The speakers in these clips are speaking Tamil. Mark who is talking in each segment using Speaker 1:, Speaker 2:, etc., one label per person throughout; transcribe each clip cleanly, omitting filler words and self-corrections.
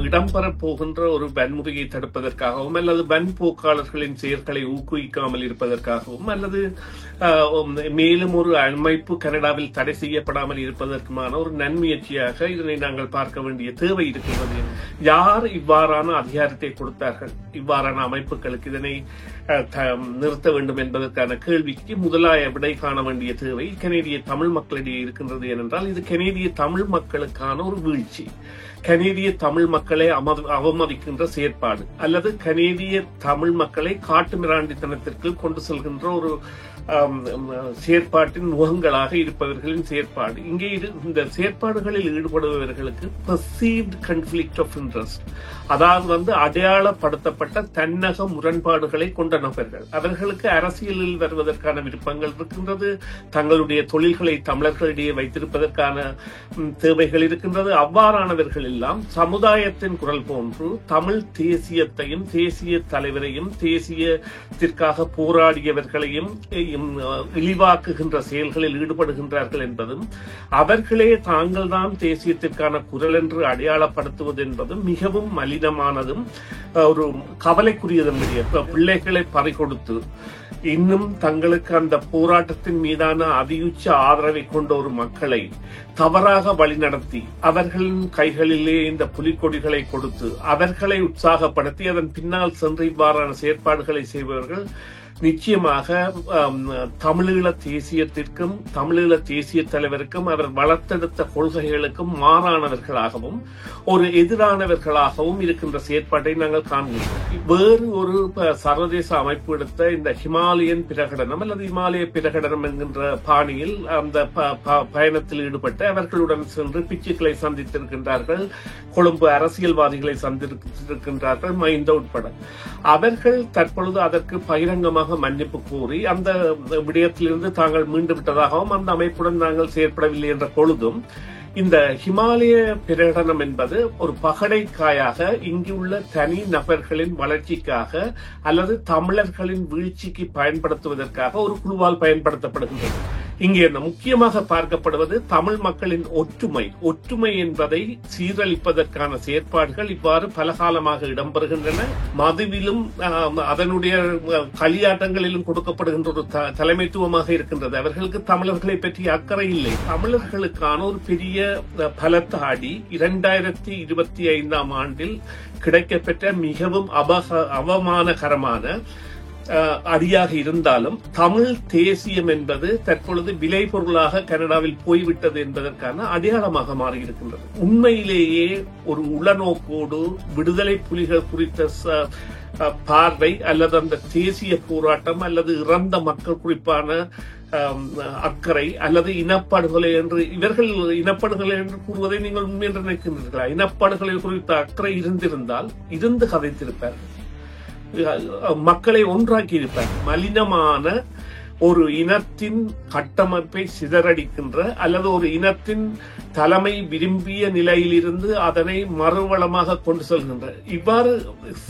Speaker 1: இடம்பெறப் போகின்ற ஒரு வன்முறையை தடுப்பதற்காகவும் அல்லது வன்போக்காளர்களின் செயல்களை ஊக்குவிக்காமல் இருப்பதற்காகவும் அல்லது மேலும் ஒரு அமைப்பு கனடாவில் தடை செய்யப்படாமல் இருப்பதற்குமான ஒரு நன்முயற்சியாக இதனை நாங்கள் பார்க்க வேண்டிய தேவை இருக்கிறது. யார் இவ்வாறான அதிகாரத்தை கொடுத்தார்கள் இவ்வாறான அமைப்புகளுக்கு இதனை நிறுத்த வேண்டும் என்பதற்கான கேள்விக்கு முதலாய விடை காண வேண்டிய தேவை கனேடிய தமிழ் மக்களிடையே இருக்கின்றது. ஏனென்றால் இது கனேடிய தமிழ் மக்களுக்கான ஒரு வீழ்ச்சி, கனேடிய தமிழ் மக்களை அவமதிக்கின்ற செயற்பாடு அல்லது கனேடிய தமிழ் மக்களை காட்டுமிராண்டித்தனத்திற்கு கொண்டு செல்கின்ற ஒரு செயற்பாட்டின் முகங்களாக இருப்பவர்களின் செயற்பாடு. இங்கே இந்த செயற்பாடுகளில் ஈடுபடுபவர்களுக்கு பெர்சீவ்ட் கான்ஃபிளிக்ட் ஆஃப் இன்ட்ரெஸ்ட், அதாவது அடையாளப்படுத்தப்பட்ட தன்னக முரண்பாடுகளை கொண்ட நபர்கள். அவர்களுக்கு அரசியலில் வருவதற்கான விருப்பங்கள் இருக்கின்றது, தங்களுடைய தொழில்களை தமிழர்களிடையே வைத்திருப்பதற்கான தேவைகள் இருக்கின்றது. அவ்வாறானவர்கள் எல்லாம் சமுதாயத்தின் குரல் போன்று தமிழ் தேசியத்தையும் தேசிய தலைவரையும் தேசியத்திற்காக போராடியவர்களையும் இழிவாக்குகின்ற செயல்களில் ஈடுபடுகின்றார்கள் என்பதும் அவர்களே தாங்கள்தான் தேசியத்திற்கான குரல் என்று அடையாளப்படுத்துவது என்பதும் மிகவும் மலினமானதும் ஒரு கவலைக்குரியதும். பிள்ளைகளை பறிகொடுத்து இன்னும் தங்களுக்கு அந்த போராட்டத்தின் மீதான அதியுச்ச ஆதரவை கொண்ட ஒரு மக்களை தவறாக வழிநடத்தி அவர்களின் கைகளிலே இந்த புலிக்கொடிகளை கொடுத்து அவர்களை உற்சாகப்படுத்தி அதன் பின்னால் சென்று இவ்வாறான செயற்பாடுகளை செய்பவர்கள் நிச்சயமாக தமிழீழ தேசியத்திற்கும் தமிழீழ தேசிய தலைவருக்கும் அவர் வளர்த்தெடுத்த கொள்கைகளுக்கும் மாறானவர்களாகவும் ஒரு எதிரானவர்களாகவும் இருக்கின்ற செயற்பாட்டை நாங்கள் காண்கிறோம். வேறு ஒரு சர்வதேச அமைப்பு எடுத்த இந்த ஹிமாலயன் பிரகடனம் அல்லது இமாலய பிரகடனம் என்கின்ற பாணியில் அந்த பயணத்தில் ஈடுபட்டு அவர்களுடன் சென்று பிச்சுக்களை சந்தித்திருக்கின்றார்கள், கொழும்பு அரசியல்வாதிகளை சந்தித்திருக்கின்றார்கள், மைந்த உட்பட. அவர்கள் தற்பொழுது அதற்கு பகிரங்கமாக மன்னிப்பு கூறி அந்த விடயத்திலிருந்து தாங்கள் மீண்டு விட்டதாகவும் அந்த அமைப்புடன் நாங்கள் செயற்படவில்லை என்ற பொழுதும் இந்த ஹிமாலய பிரகடனம் என்பது ஒரு பகடைக்காயாக இங்குள்ள தனி நபர்களின் வளர்ச்சிக்காக அல்லது தமிழர்களின் வீழ்ச்சிக்கு பயன்படுத்துவதற்காக ஒரு குழுவால் பயன்படுத்தப்படுகின்றது. இங்கே முக்கியமாக பார்க்கப்படுவது தமிழ் மக்களின் ஒற்றுமை என்பதை சீரழிப்பதற்கான செயற்பாடுகள் இவ்வாறு பலகாலமாக இடம்பெறுகின்றன. மதுவிலும் அதனுடைய களியாட்டங்களிலும் கொடுக்கப்படுகின்ற ஒரு தலைமைத்துவமாக இருக்கின்றது. அவர்களுக்கு தமிழர்களை பற்றி அக்கறை இல்லை. தமிழர்களுக்கான ஒரு பெரிய பலத்த அடி 2025 ஆண்டில் கிடைக்கப்பெற்ற மிகவும் அவமானகரமான அடியாக இருந்தாலும் தமிழ் தேசியம் என்பது தற்பொழுது விலை பொருளாக கனடாவில் போய்விட்டது என்பதற்கான அடையாளமாக மாறியிருக்கின்றது. உண்மையிலேயே ஒரு உளநோக்கோடு விடுதலை புலிகள் குறித்த பார்வை அல்லது அந்த தேசிய போராட்டம் அல்லது இறந்த மக்கள் குறிப்பான அக்கறை அல்லது இனப்படுகொலை என்று இவர்கள் இனப்படுகொலை என்று கூறுவதை நீங்கள் உண்மை என்று நினைக்கின்றீர்களா? இனப்படுகொலை குறித்த அக்கறை இருந்திருந்தால் இருந்து கதைத்திருப்பார், மக்களை ஒன்றாக்கி இருப்பார். மலினமான ஒரு இனத்தின் கட்டமைப்பை சிதறடிக்கின்ற அல்லது ஒரு இனத்தின் தலைமை விரும்பிய நிலையிலிருந்து அதனை மறுவளமாக கொண்டு செல்கின்ற இவ்வாறு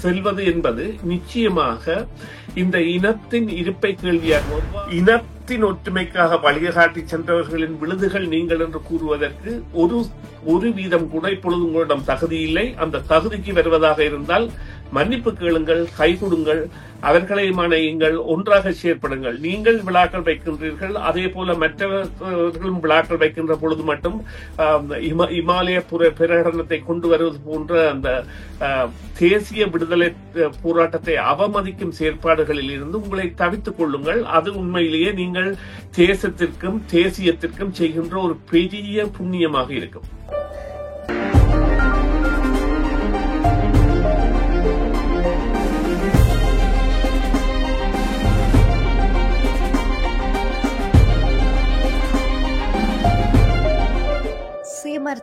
Speaker 1: செல்வது என்பது நிச்சயமாக இந்த இனத்தின் இருப்பை கேள்வியாகும். இனத்தின் ஒற்றுமைக்காக வழிகாட்டி சென்றவர்களின் விழுதுகள் நீங்கள் என்று கூறுவதற்கு ஒரு வீதம் கூட இப்பொழுது உங்களிடம் தகுதி இல்லை. அந்த தகுதிக்கு வருவதாக இருந்தால் மன்னிப்பு கேளுங்கள், கை கொடுங்கள், அவர்களை மனையுங்கள், ஒன்றாக செயற்படுங்கள். நீங்கள் விழாக்கள் வைக்கின்றீர்கள், அதே போல மற்றவர்களும் விழாக்கள் வைக்கின்ற பொழுது மட்டும் இமாலய பிரகடனத்தை கொண்டு வருவது போன்ற அந்த தேசிய விடுதலை போராட்டத்தை அவமதிக்கும் செயற்பாடுகளில் இருந்து உங்களை தவித்துக் கொள்ளுங்கள். அது உண்மையிலேயே நீங்கள் தேசத்திற்கும் தேசியத்திற்கும் செய்கின்ற ஒரு பெரிய புண்ணியமாக இருக்கும்.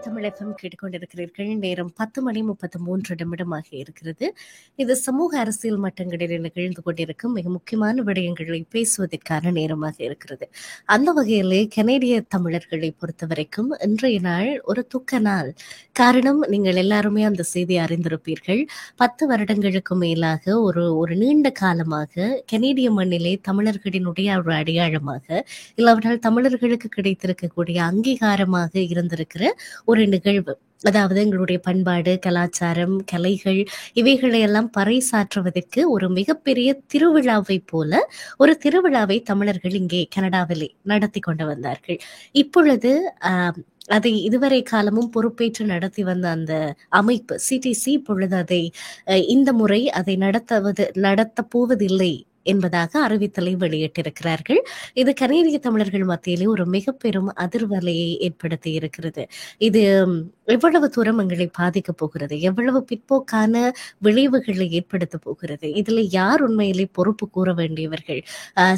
Speaker 2: தமிழ் FM கேட்டுக்கொண்டிருக்கிறீர்கள். நேரம் 10:33 இருக்கிறது. இது சமூக அரசியல் மட்டங்களில் நிகழ்ந்து கொண்டிருக்கும் மிக முக்கியமான விடயங்களை பேசுவதற்கான நேரமாக இருக்கிறது. அந்த வகையிலே கனேடிய தமிழர்களை பொறுத்தவரைக்கும் இன்றைய நாள் ஒரு துக்க நாள். காரணம், நீங்கள் எல்லாருமே அந்த செய்தியை அறிந்திருப்பீர்கள். 10 வருடங்களுக்கு மேலாக ஒரு நீண்ட காலமாக கனேடிய மண்ணிலே தமிழர்களினுடைய ஒரு அடையாளமாக, இல்லாவிட்டால் தமிழர்களுக்கு கிடைத்திருக்கக்கூடிய அங்கீகாரமாக இருந்திருக்கிற ஒரு நிகழ்வு, அதாவது எங்களுடைய பண்பாடு, கலாச்சாரம், கலைகள் இவைகளை எல்லாம் பறைசாற்றுவதற்கு ஒரு மிகப்பெரிய திருவிழாவை போல ஒரு திருவிழாவை தமிழர்கள் இங்கே கனடாவிலே நடத்தி கொண்டு வந்தார்கள். இப்பொழுது அதை இதுவரை காலமும் பொறுப்பேற்று நடத்தி வந்த அந்த அமைப்பு சிடிசி இப்பொழுது அதை இந்த முறை அதை நடத்தப் போவதில்லை என்பதாக அறிவித்தலை வெளியிட்டிருக்கிறார்கள். இது கனேடிய தமிழர்கள் மத்தியிலே ஒரு மிக பெரும் அதிர்வலையை ஏற்படுத்தி இருக்கிறது. இது எவ்வளவு தூரம் எங்களை பாதிக்க போகிறது, எவ்வளவு பிற்போக்கான விளைவுகளை ஏற்படுத்த போகிறது, இதுல யார் உண்மையிலே பொறுப்பு கூற வேண்டியவர்கள்?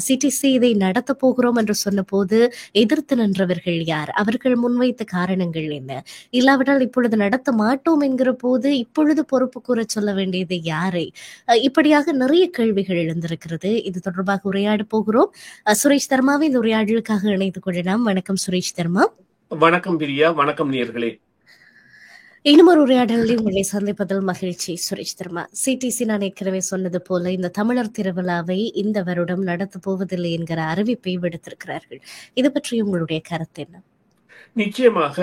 Speaker 2: சிடிசி இதை நடத்த போகிறோம் என்று சொன்ன போது எதிர்த்து நின்றவர்கள் யார்? அவர்கள் முன்வைத்த காரணங்கள் என்ன? இல்லாவிட்டால் இப்பொழுது நடத்த மாட்டோம் என்கிற போது இப்பொழுது பொறுப்பு கூற சொல்ல வேண்டியது யாரை? இப்படியாக நிறைய கேள்விகள் எழுந்திருக்கிறது. இது தொடர்பாக உரையாட போகிறோம். சுரேஷ் தர்மாவை இந்த உரையாடலுக்காக இணைத்துக் கொள்ளலாம். வணக்கம் சுரேஷ் தர்மா.
Speaker 1: வணக்கம் பிரியா. வணக்கம் நேயர்களே.
Speaker 2: இன்னும் ஒரு உரையாடலில் உங்களை சந்திப்பதில் மகிழ்ச்சி சுரேஷ் தர்மா. சிடிசி நான் ஏற்கனவே சொன்னது போல இந்த தமிழர் திருவிழாவை இந்த வருடம் நடத்த போவதில்லை என்கிற அறிவிப்பை விடுத்திருக்கிறார்கள். இது பற்றி உங்களுடைய கருத்து என்ன?
Speaker 1: நிச்சயமாக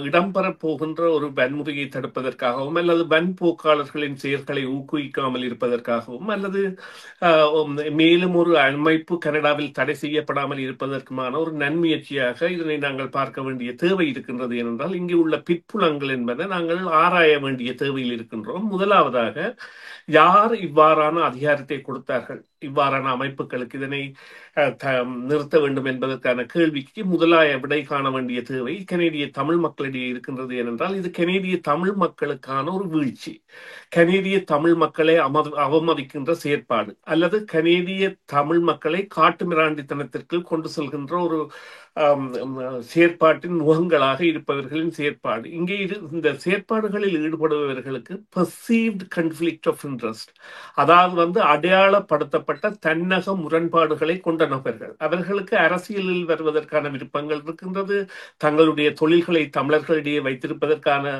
Speaker 1: இடம்பெறப் போகின்ற ஒரு வன்முறையை தடுப்பதற்காகவும் அல்லது வன்போக்காளர்களின் செயல்களை ஊக்குவிக்காமல் இருப்பதற்காகவும் அல்லது மேலும் ஒரு அமைப்பு கனடாவில் தடை செய்யப்படாமல் இருப்பதற்குமான ஒரு நன்முயற்சியாக இதனை நாங்கள் பார்க்க வேண்டிய தேவை இருக்கின்றது. ஏனென்றால் இங்கு உள்ள பிற்புலங்கள் என்பதை நாங்கள் ஆராய வேண்டிய தேவையில் இருக்கின்றோம். முதலாவதாக, யார் இவ்வாறான அதிகாரத்தை கொடுத்தார்கள் இவ்வாறான அமைப்புகளுக்கு இதனை நிறுத்த வேண்டும் என்பதற்கான கேள்விக்கு முதலாய விடை காண வேண்டிய தேவை கனேடிய தமிழ் மக்களிடையே இருக்கின்றது. ஏனென்றால் இது கனேடிய தமிழ் மக்களுக்கான ஒரு வீழ்ச்சி, கனேடிய தமிழ் மக்களை அவமதிக்கின்ற செயற்பாடு, அல்லது கனேடிய தமிழ் மக்களை காட்டுமிராண்டித்தனத்திற்கு கொண்டு செல்கின்ற ஒரு செயற்பாட்டின் முகங்களாக இருப்பவர்களின் செயற்பாடு. இங்கே இந்த செயற்பாடுகளில் ஈடுபடுபவர்களுக்கு பெர்சீவ்ட் கன்ஃபிளிக்ட் ஆஃப் இன்ட்ரெஸ்ட், அதாவது அடையாளப்படுத்தப்பட்ட தன்னக முரண்பாடுகளை கொண்ட நபர்கள். அவர்களுக்கு அரசியலில் வருவதற்கான விருப்பங்கள் இருக்கின்றது, தங்களுடைய தொழில்களை தமிழர்களிடையே வைத்திருப்பதற்கான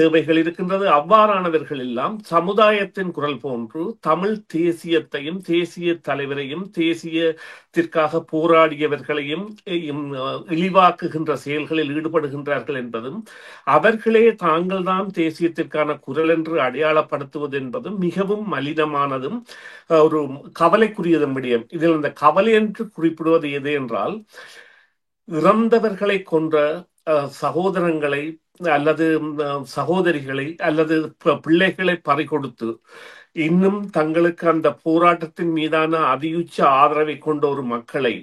Speaker 1: தேவைகள் இருக்கின்றது. அவ்வாறானவர்கள் எல்லாம் சமுதாயத்தின் குரல் போன்று தமிழ் தேசியத்தையும் தேசிய தலைவரையும் தேசியத்திற்காக போராடியவர்களையும் இழிவாக்குகின்ற செயல்களில் ஈடுபடுகின்றார்கள் என்பதும், அவர்களே தாங்கள் தான் தேசியத்திற்கான குரல் என்று அடையாளப்படுத்துவது என்பதும் மிகவும் மலினமானதும் ஒரு கவலைக்குரியதும் விடயம். இதில் இந்த கவலை என்று குறிப்பிடுவது எது என்றால், இறந்தவர்களை கொன்ற சகோதரங்களை அல்லது சகோதரிகளை அல்லது பிள்ளைகளை பறிகொடுத்து இன்னும் தங்களுக்கு அந்த போராட்டத்தின் மீதான அதியுச்ச ஆதரவை கொண்ட ஒரு மக்களை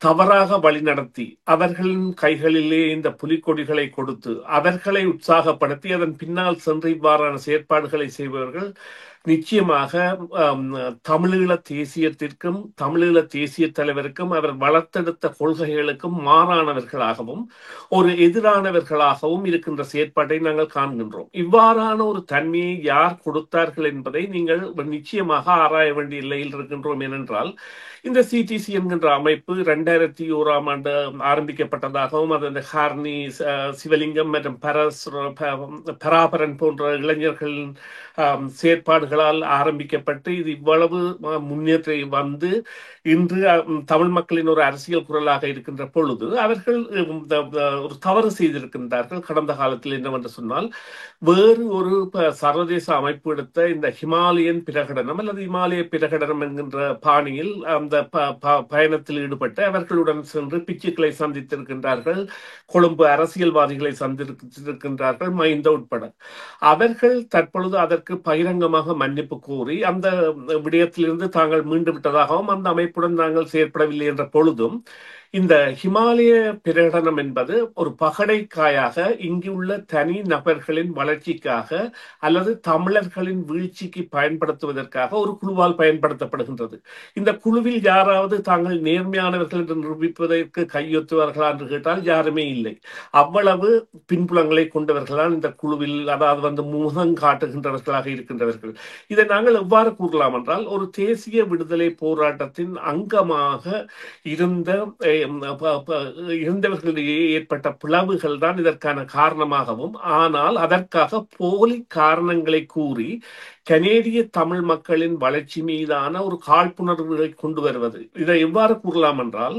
Speaker 1: தவறாக வழிநடத்தி அவர்களின் கைகளிலே இந்த புலிக்கொடிகளை கொடுத்து அவர்களை உற்சாகப்படுத்தி அதன் பின்னால் சென்று இவ்வாறான செயற்பாடுகளை செய்பவர்கள் நிச்சயமாக தமிழீழ தேசியத்திற்கும் தமிழீழ தேசிய தலைவருக்கும் அவர் வளர்த்தெடுத்த கொள்கைகளுக்கும் மாறானவர்களாகவும் ஒரு எதிரானவர்களாகவும் இருக்கின்ற செயற்பாட்டை நாங்கள் காண்கின்றோம். இவ்வாறான ஒரு தன்மையை யார் கொடுத்தார்கள் என்பதை நீங்கள் நிச்சயமாக ஆராய வேண்டிய நிலையில் இருக்கின்றோம். ஏனென்றால் இந்த சிடிசி என்கின்ற அமைப்பு 2001ஆம் ஆண்டு ஆரம்பிக்கப்பட்டதாகவும் அது அந்த ஹார்னி, சிவலிங்கம் மற்றும் பராபரன் போன்ற இளைஞர்களின் செயற்பாடுகளால் ஆரம்பிக்கப்பட்டு இது இவ்வளவு முன்னேற்ற வந்து இன்று தமிழ் மக்களின் ஒரு அரசியல் குரலாக இருக்கின்ற பொழுது அவர்கள் ஒரு தவறு செய்திருக்கின்றார்கள். கடந்த காலத்தில் என்னவென்று சொன்னால், வேறு ஒரு சர்வதேச அமைப்பு எடுத்த இந்த ஹிமாலயன் பிரகடனம் அல்லது இமாலய பிரகடனம் என்கின்ற பாணியில் அந்த பயணத்தில் ஈடுபட்டு அவர்களுடன் சென்று பிச்சுக்களை சந்தித்திருக்கின்றார்கள், கொழும்பு அரசியல்வாதிகளை சந்தித்திருக்கின்றார்கள், மைந்த உட்பட. அவர்கள் தற்பொழுது அதற்கு பகிரங்கமாக மன்னிப்பு கோரி அந்த விடயத்திலிருந்து தாங்கள் மீண்டு விட்டதாகவும் அந்த அமைப்புடன் நாங்கள் செயற்படவில்லை என்ற பொழுதும் இந்த ஹிமாலய பிரகடனம் என்பது ஒரு பகடைக்காயாக இங்குள்ள தனி நபர்களின் வளர்ச்சிக்காக அல்லது தமிழர்களின் வீழ்ச்சிக்கு பயன்படுத்துவதற்காக ஒரு குழுவால் பயன்படுத்தப்படுகின்றது. இந்த குழுவில் யாராவது தாங்கள் நேர்மையானவர்கள் என்று நிரூபிப்பதற்கு கையொத்துவார்களா என்று கேட்டால் யாருமே இல்லை. அவ்வளவு பின்புலங்களை கொண்டவர்களால் இந்த குழுவில், அதாவது முகம் காட்டுகின்றவர்களாக இருக்கின்றவர்கள். இதை நாங்கள் எவ்வாறு கூறலாம் என்றால், ஒரு தேசிய விடுதலை போராட்டத்தின் அங்கமாக இருந்தவர்களிடையே ஏற்பட்ட பிளவுகள் தான் இதற்கான காரணமாகவும், ஆனால் அதற்காக போலி காரணங்களை கூறி கனேடிய தமிழ் மக்களின் வளர்ச்சி மீதான ஒரு காழ்ப்புணர்வுகளை கொண்டு வருவது. இதை எவ்வாறு கூறலாம் என்றால்,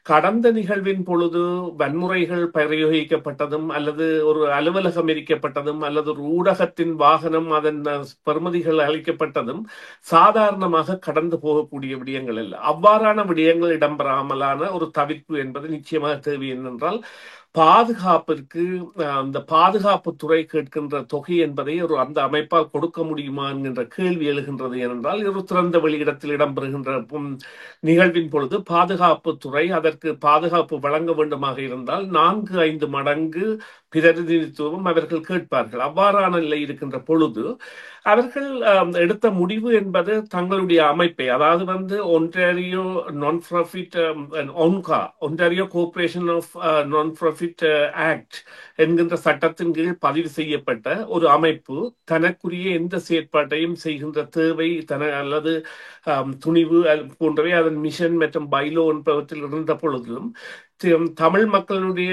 Speaker 1: கடந்த நிகழ்வின் பொழுது வன்முறைகள் பிரயோகிக்கப்பட்டதும் அல்லது ஒரு அலுவலகம் எரிக்கப்பட்டதும் அல்லது ஒரு ஊடகத்தின் வாகனம் அதன் பெறுமதிகள் அளிக்கப்பட்டதும் சாதாரணமாக கடந்து போகக்கூடிய விடயங்கள் அல்ல. அவ்வாறான விடயங்கள் இடம்பெறாமலான ஒரு தவிர்ப்பு என்பது நிச்சயமாக தேவை. என்னென்றால் பாதுகாப்பிற்கு அந்த பாதுகாப்புத்துறை கேட்கின்ற தொகை என்பதை ஒரு அந்த அமைப்பால் கொடுக்க முடியுமா என்கின்ற கேள்வி எழுகின்றது. ஏனென்றால் ஒரு திறந்த வெளியிடத்தில் இடம்பெறுகின்ற நிகழ்வின் பொழுது பாதுகாப்புத்துறை அதற்கு பாதுகாப்பு வழங்க வேண்டுமாக இருந்தால் 4-5 மடங்கு பிரதிநிதித்துவம் அவர்கள் கேட்பார்கள். அவ்வாறான நிலை இருக்கின்ற பொழுது அவர்கள் எடுத்த முடிவு என்பது தங்களுடைய அமைப்பை, அதாவது ஒன்டாரியோ நான் ப்ராஃபிட் ஒன்கா, ஒன்டாரியோ கோஆபரேஷன் ஆஃப் நான் ப்ராஃபிட் ஆக்ட் என்கின்ற சட்டத்தின் கீழ் பதிவு செய்யப்பட்ட ஒரு அமைப்பு தனக்குரிய எந்த செயற்பாட்டையும் செய்கின்ற தேவை அல்லது துணிவு போன்றவை அதன் மிஷன் மற்றும் பைலோ என்பவற்றில் இருந்த பொழுதிலும் தமிழ் மக்களுடைய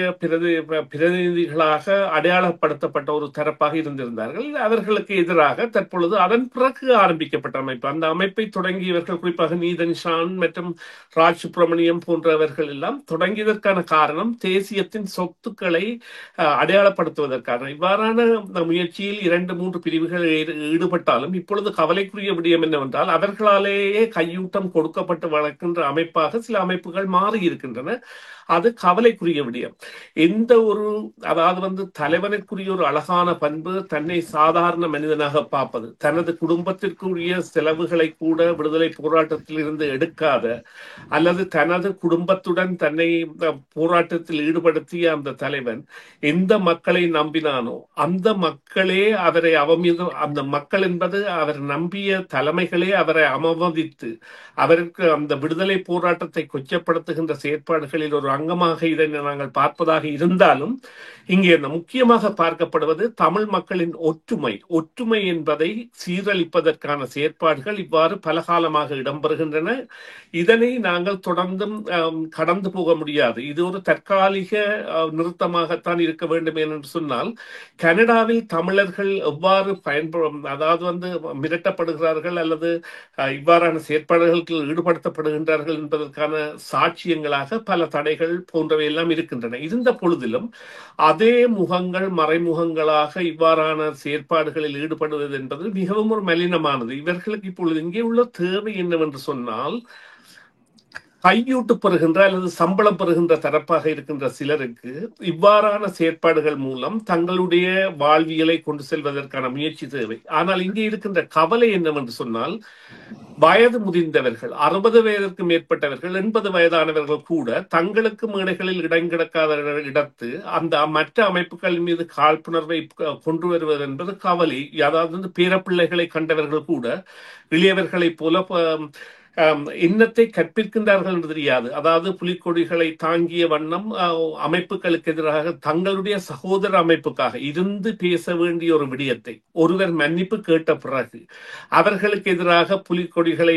Speaker 1: பிரதிநிதிகளாக அடையாளப்படுத்தப்பட்ட ஒரு தரப்பாக இருந்திருந்தார்கள். அவர்களுக்கு எதிராக தற்பொழுது அதன் பிறகு ஆரம்பிக்கப்பட்ட அமைப்பு, அந்த அமைப்பை தொடங்கியவர்கள் குறிப்பாக நீதன் ஷான் மற்றும் ராஜ் சுப்பிரமணியம் போன்றவர்கள் எல்லாம் தொடங்கியதற்கான காரணம் தேசியத்தின் சொத்துக்களை அடையாளப்படுத்துவதற்கான. இவ்வாறான முயற்சியில் 2-3 பிரிவுகள் ஈடுபட்டாலும் இப்பொழுது கவலைக்குரிய விடயம் என்னவென்றால் அவர்களாலேயே கையூட்டம் கொடுக்கப்பட்டு வளர்க்கின்ற அமைப்பாக சில அமைப்புகள் மாறி இருக்கின்றன. அது கவலைக்குரிய விடயம். எந்த ஒரு அதாவது தலைவனுக்குரிய ஒரு அழகான பண்பு தன்னை சாதாரண மனிதனாக பார்ப்பது, தனது குடும்பத்திற்குரிய செலவுகளை கூட விடுதலை போராட்டத்தில் இருந்து எடுக்காத அல்லது தனது குடும்பத்துடன் தன்னை போராட்டத்தில் ஈடுபடுத்திய அந்த தலைவன் எந்த மக்களை நம்பினானோ அந்த மக்களே அவரை அந்த மக்கள் என்பது அவர் நம்பிய தலைமைகளே அவரை அவமதித்து அவருக்கு அந்த விடுதலை போராட்டத்தை கொச்சப்படுத்துகின்ற செயற்பாடுகளில் ஒரு அங்கமாக இதை நாங்கள் பார்ப்பதாக இருந்தாலும் இங்கே முக்கியமாக பார்க்கப்படுவது தமிழ் மக்களின் ஒற்றுமை என்பதை சீரழிப்பதற்கான செயற்பாடுகள் இவ்வாறு பலகாலமாக இடம்பெறுகின்றன. இதனை நாங்கள் தொடர்ந்தும் கடந்து போக முடியாது. இது ஒரு தற்காலிக நிறுத்தமாகத்தான் இருக்க வேண்டும் என்று சொன்னால் கனடாவில் தமிழர்கள் எவ்வாறு அதாவது மிரட்டப்படுகிறார்கள் அல்லது இவ்வாறான செயற்பாடுகளுக்கு ஈடுபடுத்தப்படுகின்றார்கள் என்பதற்கான சாட்சியங்களாக பல தடைகள் போன்றவை எல்லாம் இருக்கின்றன. இருந்த பொழுதிலும் அதே முகங்கள் மறைமுகங்களாக இவ்வாறான செயற்பாடுகளில் ஈடுபடுவது என்பது மிகவும் ஒரு மலினமானது. இவர்களுக்கு இப்பொழுது இங்கே உள்ள தேவை என்னவென்று சொன்னால் கையூட்டு பெறுகின்ற அல்லது சம்பளம் பெறுகின்ற தரப்பாக இருக்கின்ற சிலருக்கு இவ்வாறான செயற்பாடுகள் மூலம் தங்களுடைய வாழ்வியலை கொண்டு செல்வதற்கான முயற்சி தேவை. ஆனால் இங்கே இருக்கின்ற கவலை என்னவென்று சொன்னால் வயது முதிர்ந்தவர்கள், 60 வயதிற்கு மேற்பட்டவர்கள், 80 வயதானவர்கள் கூட தங்களுக்கு மேடைகளில் இடம் கிடக்காத இடத்து அந்த மற்ற அமைப்புகள் மீது காழ்ப்புணர்வை கொண்டு வருவது என்பது கவலை. அதாவது பேரப்பிள்ளைகளை கண்டவர்கள் கூட இளையவர்களை போல இன்னத்தை கற்பிக்கின்றார்கள் என்று தெரியாது. அதாவது புலிக்கொடிகளை தாங்கிய வண்ணம் அமைப்புகளுக்கு எதிராக தங்களுடைய சகோதர அமைப்புக்காக இருந்து பேச வேண்டிய ஒரு விடயத்தை ஒருவர் மன்னிப்பு கேட்ட பிறகு அவர்களுக்கு எதிராக புலிக்கொடிகளை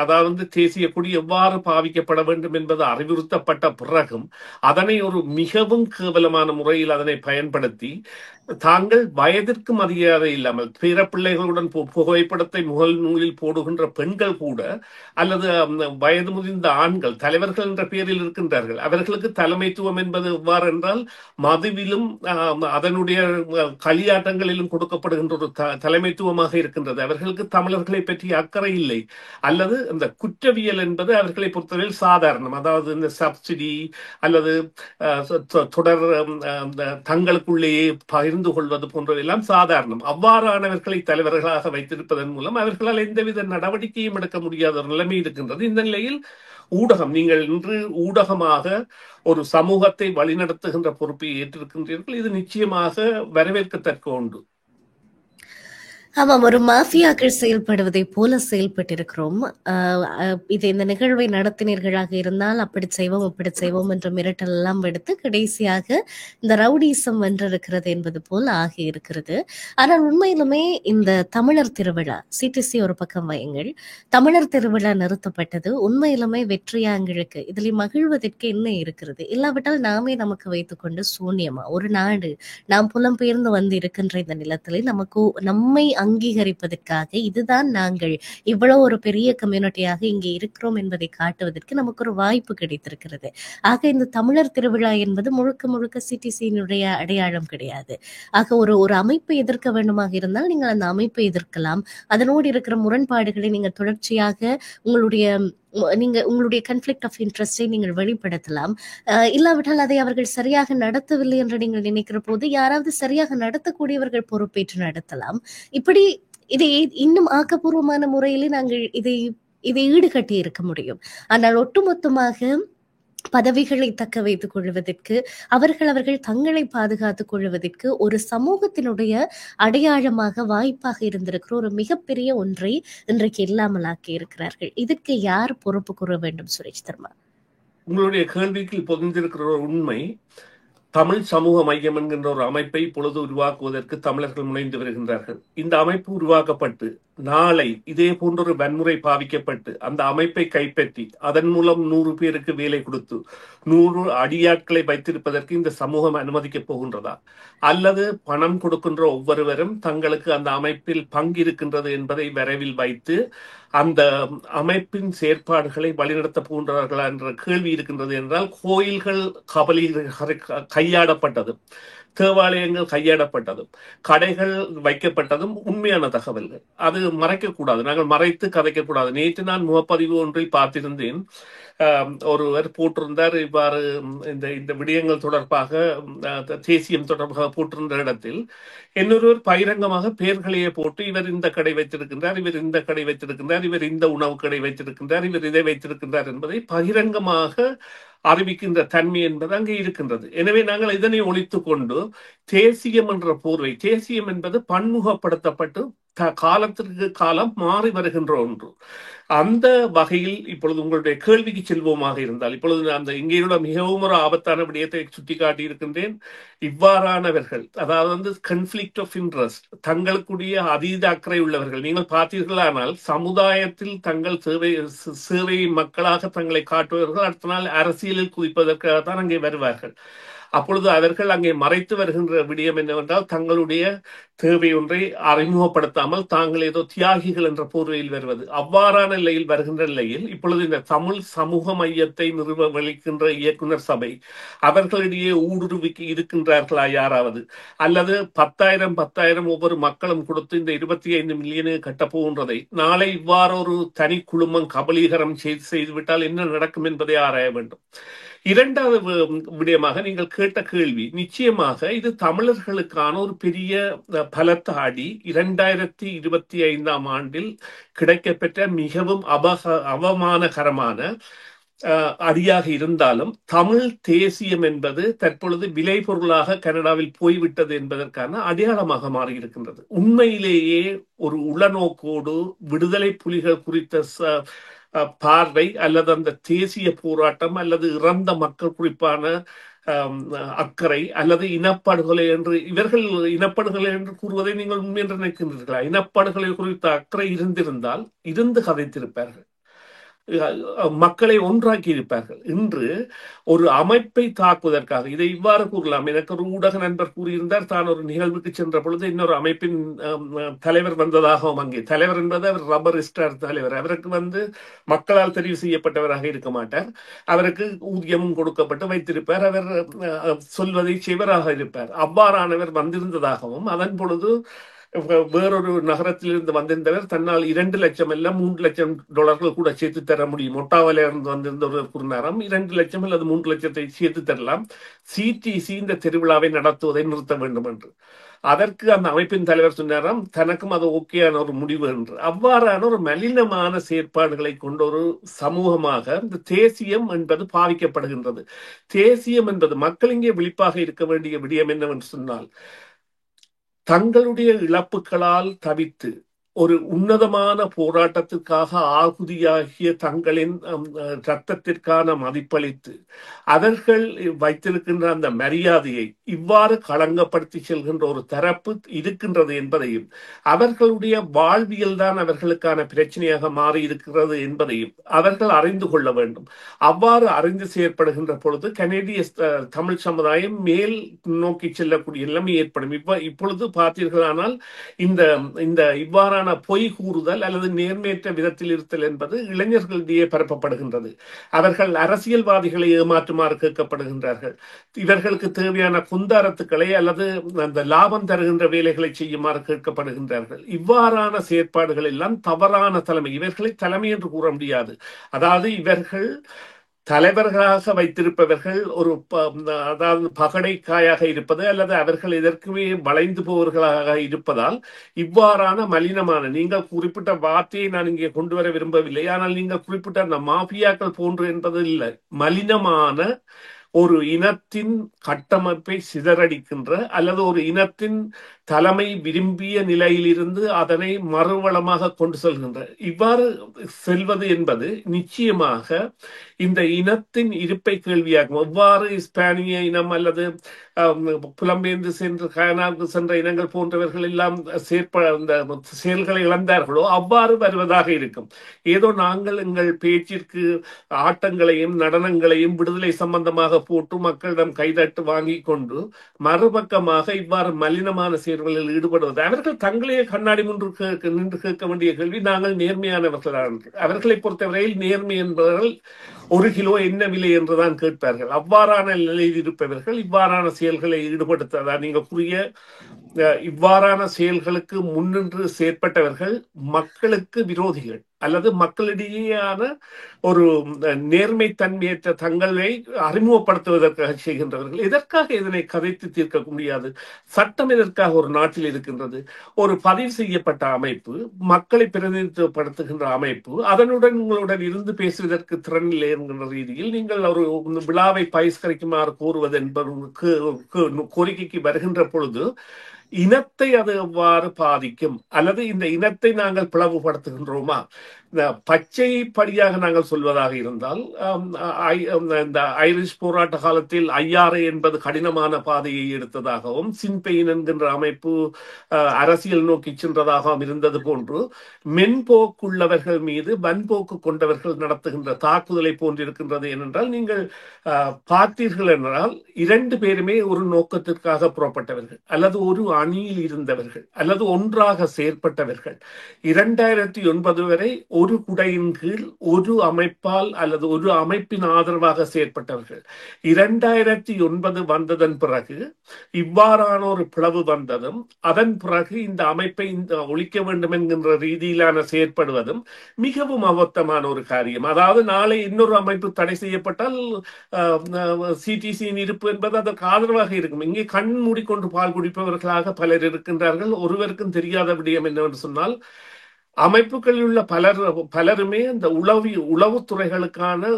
Speaker 1: அதாவது தேசிய கொடி எவ்வாறு பாவிக்கப்பட வேண்டும் என்பது அறிவுறுத்தப்பட்ட பிறகும் அதனை ஒரு மிகவும் கேவலமான முறையில் அதனை பயன்படுத்தி தாங்கள் வயதிற்கு மரியாதை இல்லாமல் பிற பிள்ளைகளுடன் புகைப்படத்தை முகல் நூலில் போடுகின்ற பெண்கள் கூட அல்லது வயது முதிர்ந்த ஆண்கள் தலைவர்கள் என்ற பெயரில் இருக்கின்றார்கள். அவர்களுக்கு தலைமைத்துவம் என்பது எவ்வாறு என்றால் மதுவிலும் அதனுடைய களியாட்டங்களிலும் கொடுக்கப்படுகின்ற ஒரு தலைமைத்துவமாக இருக்கின்றது. அவர்களுக்கு தமிழர்களை பற்றி அக்கறை இல்லை. அல்லது இந்த குற்றவியல் என்பது அவர்களை பொறுத்தவரையில் சாதாரணம். அதாவது இந்த சப்சிடி அல்லது தொடர் தங்களுக்குள்ளேயே பகிர்ந்து கொள்வது போன்றதெல்லாம் சாதாரணம். அவ்வாறானவர்களை தலைவர்களாக வைத்திருப்பதன் மூலம் அவர்களால் எந்தவித நடவடிக்கையும் எடுக்க முடியாத ஒரு நிலைமை இருக்கின்றது. இந்த நிலையில் ஊடகம், நீங்கள் இன்று ஊடகமாக ஒரு சமூகத்தை வழிநடத்துகின்ற பொறுப்பை ஏற்றிருக்கின்றீர்கள். இது நிச்சயமாக வரவேற்கத்தக்க ஒன்று.
Speaker 2: ஆமாம், ஒரு மாஃபியாக்கள் செயல்படுவதை போல செயல்பட்டிருக்கிறோம். இது இந்த நிகழ்வை நடத்தினீர்களாக இருந்தால் அப்படி செய்வோம் இப்படி செய்வோம் என்ற மிரட்டல் எல்லாம் எடுத்து கடைசியாக இந்த ரவுடிசம் வென்றிருக்கிறது என்பது போல் ஆகி இருக்கிறது. ஆனால் உண்மையிலுமே இந்த தமிழர் திருவிழா, சிடிசி ஒரு பக்கம் வையுங்கள், தமிழர் திருவிழா நிறுத்தப்பட்டது உண்மையிலுமே வெற்றியாங்களுக்கு இதில் மகிழ்வதற்கு என்ன இருக்கிறது? இல்லாவிட்டால் நாமே நமக்கு வைத்துக்கொண்டு சூன்யமா ஒரு நாடு நாம் புலம்பெயர்ந்து வந்து இருக்கின்ற இந்த நிலத்திலே நம்மை அங்கீகரிப்பதற்காக இதுதான் நாங்கள் இவ்வளவு ஒரு பெரிய கம்யூனிட்டியாக இங்கே இருக்கிறோம் என்பதை காட்டுவதற்கு நமக்கு ஒரு வாய்ப்பு கிடைத்திருக்கிறது. ஆக இந்த தமிழர் திருவிழா என்பது முழுக்க முழுக்க சிடிசியினுடைய அடையாளம் கிடையாது. ஆக ஒரு ஒரு அமைப்பை எதிர்க்க வேண்டுமாக இருந்தால் நீங்கள் அந்த அமைப்பை எதிர்க்கலாம். அதனோடு இருக்கிற முரண்பாடுகளை நீங்கள் தொடர்ச்சியாக உங்களுடைய நீங்க உங்களுடைய கன்ஃப்ளிக்ட் ஆஃப் இன்ட்ரெஸ்டை நீங்கள் வெளிப்படுத்தலாம். இல்லாவிட்டால் அதை அவர்கள் சரியாக நடத்தவில்லை என்று நீங்கள் நினைக்கிற போது யாராவது சரியாக நடத்தக்கூடியவர்கள் பொறுப்பேற்று நடத்தலாம். இப்படி இதை இன்னும் ஆக்கப்பூர்வமான முறையிலே நாங்கள் இதை ஈடுகட்டி இருக்க முடியும். ஆனால் ஒட்டுமொத்தமாக பதவிகளை தக்க வைத்துக் கொள்வதற்கு அவர்கள் தங்களை பாதுகாத்துக் கொள்வதற்கு ஒரு சமூகத்தினுடைய அடையாளமாக வாய்ப்பாக இருந்திருக்கிற ஒரு மிகப்பெரிய ஒன்றை இன்றைக்கு இல்லாமலாக்கி இருக்கிறார்கள். இதற்கு யார் பொறுப்பு கூற வேண்டும் சுரேஷ் தர்மா?
Speaker 1: உங்களுடைய கேள்விக்கு பொதிந்திருக்கிற ஒரு உண்மை, தமிழ் சமூக மையம் என்கின்ற ஒரு அமைப்பை இப்பொழுது உருவாக்குவதற்கு தமிழர்கள் முனைந்து வருகின்றார்கள். இந்த அமைப்பு உருவாக்கப்பட்டு நாளை இதே போன்றொரு வன்முறை பாவிக்கப்பட்டு அந்த அமைப்பை கைப்பற்றி அதன் மூலம் 100 பேருக்கு வேலை கொடுத்து 100 அடியாட்களை வைத்திருப்பதற்கு இந்த சமூகம் அனுமதிக்கப் போகின்றதா? அல்லது பணம் கொடுக்கின்ற ஒவ்வொருவரும் தங்களுக்கு அந்த அமைப்பில் பங்கு இருக்கின்றது என்பதை விரைவில் வைத்து அந்த அமைப்பின் செயற்பாடுகளை வழிநடத்தப் போகின்றார்களா என்ற கேள்வி இருக்கின்றது. என்றால் கோயில்கள் கையாடப்பட்டதும், தேவாலயங்கள் கையாடப்பட்டதும், கடைகள் வைக்கப்பட்டதும் உண்மையான தகவல்கள். அது மறைக்கக்கூடாது, நாங்கள் மறைத்து கதைக்கக்கூடாது. நேற்று நான் முகப்பதிவு ஒன்றில் பார்த்திருந்தேன். ஒருவர் போட்டிருந்தார் இவ்வாறு இந்த விடயங்கள் தொடர்பாக தேசியம் தொடர்பாக போட்டிருந்த இடத்தில் இன்னொருவர் பகிரங்கமாக பெயர்களையே போட்டு இவர் இந்த கடை வைத்திருக்கின்றார், இவர் இந்த கடை வைத்திருக்கின்றார், இவர் இந்த உணவு கடை வைத்திருக்கின்றார், இவர் இதை வைத்திருக்கின்றார் என்பதை பகிரங்கமாக அறிவிக்கின்ற தன்மை என்பது அங்கே இருக்கின்றது. எனவே நாங்கள் இதனை ஒழித்துக் கொண்டு தேசியம் என்ற போர்வை, தேசியம் என்பது பன்முகப்படுத்தப்பட்டு காலத்திற்கு காலம் மாறி வருகின்ற ஒன்று. அந்த வகையில் இப்பொழுது உங்களுடைய கேள்விக்கு செல்வோமாக இருந்தால், இப்பொழுது அந்த இங்கேயுள்ள மிகவும் ஒரு ஆபத்தான விடயத்தை சுட்டிக்காட்டி இருக்கின்றேன். இவ்வாறானவர்கள், அதாவது கன்ஃப்ளிக்ட் ஆஃப் இன்ட்ரெஸ்ட், தங்களுக்குரிய அதீத அக்கறை உள்ளவர்கள், நீங்கள் பார்த்தீர்களானால் சமுதாயத்தில் தங்கள் சேவை மக்களாக தங்களை காட்டுவார்கள். அடுத்த நாள் அரசியலில் குதிப்பதற்காக தான் அங்கே வருவார்கள். அப்பொழுது அவர்கள் அங்கே மறைத்து வருகின்ற விடயம் என்னவென்றால், தங்களுடைய தேவை ஒன்றை அறிமுகப்படுத்தாமல் தாங்கள் ஏதோ தியாகிகள் என்ற போர்வையில் வருவது. அவ்வாறான நிலையில் வருகின்ற நிலையில் இப்பொழுது இந்த தமிழ் சமூக மையத்தை நிறுவகின்ற இயக்குனர் சபை அவர்களிடையே ஊடுருவிக்கு இருக்கின்றார்களா யாராவது? அல்லது 10,000 ஒவ்வொரு மக்களும் கொடுத்து இந்த 25 மில்லியனு கட்டப்போகின்றதை நாளை இவ்வாறு ஒரு தனி குழுமம் கபலீகரம் செய்துவிட்டால் என்ன நடக்கும் என்பதை ஆராய வேண்டும். இரண்டாவது விடயமாக நீங்கள் கேட்ட கேள்வி, நிச்சயமாக இது தமிழர்களுக்கான ஒரு பெரிய பலத்த அடி. 2025 ஆண்டில் கிடைக்கப்பெற்ற மிகவும் அவமானகரமான அடியாக இருந்தாலும் தமிழ் தேசியம் என்பது தற்பொழுது விலை பொருளாக கனடாவில் போய்விட்டது என்பதற்கான அடையாளமாக மாறியிருக்கின்றது. உண்மையிலேயே ஒரு உளநோக்கோடு விடுதலை புலிகள் குறித்த பார்வை அல்லது அந்த தேசிய போராட்டம் அல்லது இறந்த மக்கள் குறிப்பான அக்கறை அல்லது இனப்படுகொலை என்று இவர்கள் இனப்படுகொலை என்று கூறுவதை நீங்கள் உண்மை என்று நினைக்கின்றீர்களா? இனப்படுகொலை குறித்த அக்கறை இருந்திருந்தால் இருந்து கதைத்திருப்பார்கள், மக்களை ஒன்றாக்கி இருப்பார்கள். இன்று ஒரு அமைப்பை தாக்குவதற்காக இதை இவ்வாறு கூறலாம். எனக்கு ஒரு ஊடக நண்பர் கூறியிருந்தார், தான் ஒரு நிகழ்வுக்கு சென்ற பொழுது இன்னொரு அமைப்பின் தலைவர் வந்ததாகவும், அங்கே தலைவர் என்பது அவர் ரப்பர் ஸ்டார் தலைவர், அவருக்கு மக்களால் தெரிவு செய்யப்பட்டவராக இருக்க மாட்டார், அவருக்கு ஊதியமும் கொடுக்கப்பட்டு வைத்திருப்பார், அவர் சொல்வதை செய்வராக இருப்பார். அவ்வாறானவர் வந்திருந்ததாகவும், அதன் பொழுது வேறொரு நகரத்திலிருந்து வந்திருந்தவர் தன்னால் 2 லட்சம் அல்ல 3 லட்சம் டாலர்கள் கூட சேர்த்து தர முடியும். ஒட்டாவால இருந்து வந்திருந்த ஒரு குறுநேரம் 2 லட்சம் அல்லது 3 லட்சத்தை சேர்த்து தரலாம், சிடிசி இந்த திருவிழாவை நடத்துவதை நிறுத்த வேண்டும் என்று. அதற்கு அந்த அமைப்பின் தலைவர் சொன்னாராம், தனக்கும் அது ஓகேயான ஒரு முடிவு என்று. அவ்வாறான ஒரு மலினமான செயற்பாடுகளை கொண்ட ஒரு சமூகமாக இந்த தேசியம் என்பது பாவிக்கப்படுகின்றது. தேசியம் என்பது மக்கள் இங்கே விழிப்பாக இருக்க வேண்டிய விடயம் என்னவென்று சொன்னால், தங்களுடைய இழப்புகளால் தவித்து ஒரு உன்னதமான போராட்டத்திற்காக ஆகுதியாகிய தங்களின் இரத்தத்திற்கான மதிப்பளித்து அவர்கள் வைத்திருக்கின்ற அந்த மரியாதையை இவ்வாறு களங்கப்படுத்தி செல்கின்ற ஒரு தரப்பு இருக்கின்றது என்பதையும், அவர்களுடைய வாழ்வியல் தான் அவர்களுக்கான பிரச்சனையாக மாறி இருக்கிறது என்பதையும் அவர்கள் அறிந்து கொள்ள வேண்டும். அவ்வாறு அறிந்து செயற்படுகின்ற பொழுது கனேடிய தமிழ் சமுதாயம் மேல் நோக்கி செல்லக்கூடிய நிலைமை ஏற்படும். இப்பொழுது பார்த்தீர்களானால் இந்த இந்த இவ்வாறான பொய் கூறுதல் அல்லது நேர்மையற்ற விதத்தில் இருத்தல் என்பது இளைஞர்களிடையே பரப்பப்படுகின்றது. அவர்கள் அரசியல்வாதிகளை ஏமாற்றுமாறு கேட்கப்படுகின்றார்கள். இவர்களுக்கு தேவையான குந்தாரத்துக்களை அல்லது அந்த லாபம் தருகின்ற வேலைகளை செய்யுமாறு கேட்கப்படுகின்றார்கள். இவ்வாறான செயற்பாடுகள் எல்லாம் தவறான தலைமை. இவர்களை தலைமை என்று கூற முடியாது. அதாவது இவர்கள் தலைவர்களாக வைத்திருப்பவர்கள் ஒரு அதாவது பகடைக்காயாக இருப்பது அல்லது அவர்கள் எதற்குமே வளைந்து போவர்களாக இருப்பதால் இவ்வாறான மலினமான, நீங்கள் குறிப்பிட்ட வார்த்தையை நான் இங்கே கொண்டு வர விரும்பவில்லை, ஆனால் நீங்கள் குறிப்பிட்ட அந்த மாஃபியாக்கள் போன்று என்பது இல்லை, மலினமான ஒரு இனத்தின் கட்டமைப்பை சிதறடிக்கின்ற அல்லது ஒரு இனத்தின் தலைமை விரும்பிய நிலையிலிருந்து அதனை மறுவளமாக கொண்டு செல்கின்ற இவ்வாறு செல்வது என்பது நிச்சயமாக இந்த இனத்தின் இருப்பை கேள்வியாகும். எவ்வாறு இஸ்பானிய இனம் அல்லது புலம்பெயர்ந்து சென்று கயனாவுக்கு சென்ற இனங்கள் போன்றவர்கள் எல்லாம் செயல்களை இழந்தார்களோ அவ்வாறு வருவதாக இருக்கும். ஏதோ நாங்கள் எங்கள் பேச்சிற்கு ஆட்டங்களையும் நடனங்களையும் விடுதலை சம்பந்தமாக போட்டு மக்களிடம் கைதட்டு வாங்கி கொண்டு மறுபக்கமாக இவ்வாறு மலினமான செயல்களில் ஈடுபடுவது, அவர்கள் தங்களையே கண்ணாடி முன்று நின்று கேட்க வேண்டிய கேள்வி, நாங்கள் நேர்மையானவர்கள். அவர்களை பொறுத்தவரையில் நேர்மை என்பவர்கள் 1 கிலோ என்ன விலை என்றுதான் கேட்பார்கள். அவ்வாறான நிலையில் இருப்பவர்கள் இவ்வாறான செயல்களை ஈடுபடுத்ததான் நீங்க கூறிய இவ்வாறான செயல்களுக்கு முன்னின்று செயற்பட்டவர்கள் மக்களுக்கு விரோதிகள் அல்லது மக்களிடையேயான ஒரு நேர்மை தன்மையற்ற தங்களை அறிமுகப்படுத்துவதற்காக செய்கின்றவர்கள். எதற்காக இதனை கதைத்து தீர்க்க முடியாது? சட்டம் எதற்காக ஒரு நாட்டில் இருக்கின்றது? ஒரு பதிவு செய்யப்பட்ட அமைப்பு, மக்களை பிரதிநிதித்துவப்படுத்துகின்ற அமைப்பு, அதனுடன் உங்களுடன் இருந்து பேசுவதற்கு திறன் இல்லை என்கின்ற ரீதியில் நீங்கள் ஒரு விழாவை பகிஷ்கரிக்குமாறு கோருவது என்பது கோரிக்கைக்கு வருகின்ற பொழுது இனத்தை அது எவ்வாறு பாதிக்கும் அல்லது இந்த இனத்தை நாங்கள் பிளவுபடுத்துகின்றோமா? பச்சை படியாக நாங்கள் சொல்வதாக இருந்தால் இந்த ஐரிஷ் போராட்ட காலத்தில் ஐஆர்ஏ என்பது கடினமான பாதையை எடுத்ததாகவும் சின்பெயின் என்கின்ற அமைப்பு அரசியல் நோக்கி சென்றதாகவும் இருந்தது போன்று மென்போக்குள்ளவர்கள் மீது வன்போக்கு கொண்டவர்கள் நடத்துகின்ற தாக்குதலை போன்றிருக்கின்றது. ஏனென்றால் நீங்கள் பார்த்தீர்கள் என்றால் 2 பேருமே ஒரு நோக்கத்திற்காக புறப்பட்டவர்கள் அல்லது ஒரு அணியில் இருந்தவர்கள் அல்லது ஒன்றாக செயற்பட்டவர்கள். 2009 வரை ஒரு குடையின் கீழ் ஒரு அமைப்பால் அல்லது ஒரு அமைப்பின் ஆதரவாக செயற்பட்டவர்கள். 2009 வந்ததன் பிறகு இவ்வாறான ஒரு பிளவு வந்ததும் அதன் பிறகு இந்த அமைப்பை ஒழிக்க வேண்டும் என்கின்ற ரீதியிலான செயற்படுவதும் மிகவும் அபத்தமான ஒரு காரியம். அதாவது நாளை இன்னொரு அமைப்பு தடை செய்யப்பட்டால் சிடிசியின் இருப்பு என்பது அதற்கு ஆதரவாக இருக்கும். இங்கே கண் மூடிக்கொண்டு பால் குடிப்பவர்களாக பலர் இருக்கின்றார்கள். ஒருவருக்கும் தெரியாத விடயம் என்னவென்று சொன்னால், அமைப்புகளில் உள்ள பலருமே இந்த உளவுத்துறைகளுக்கான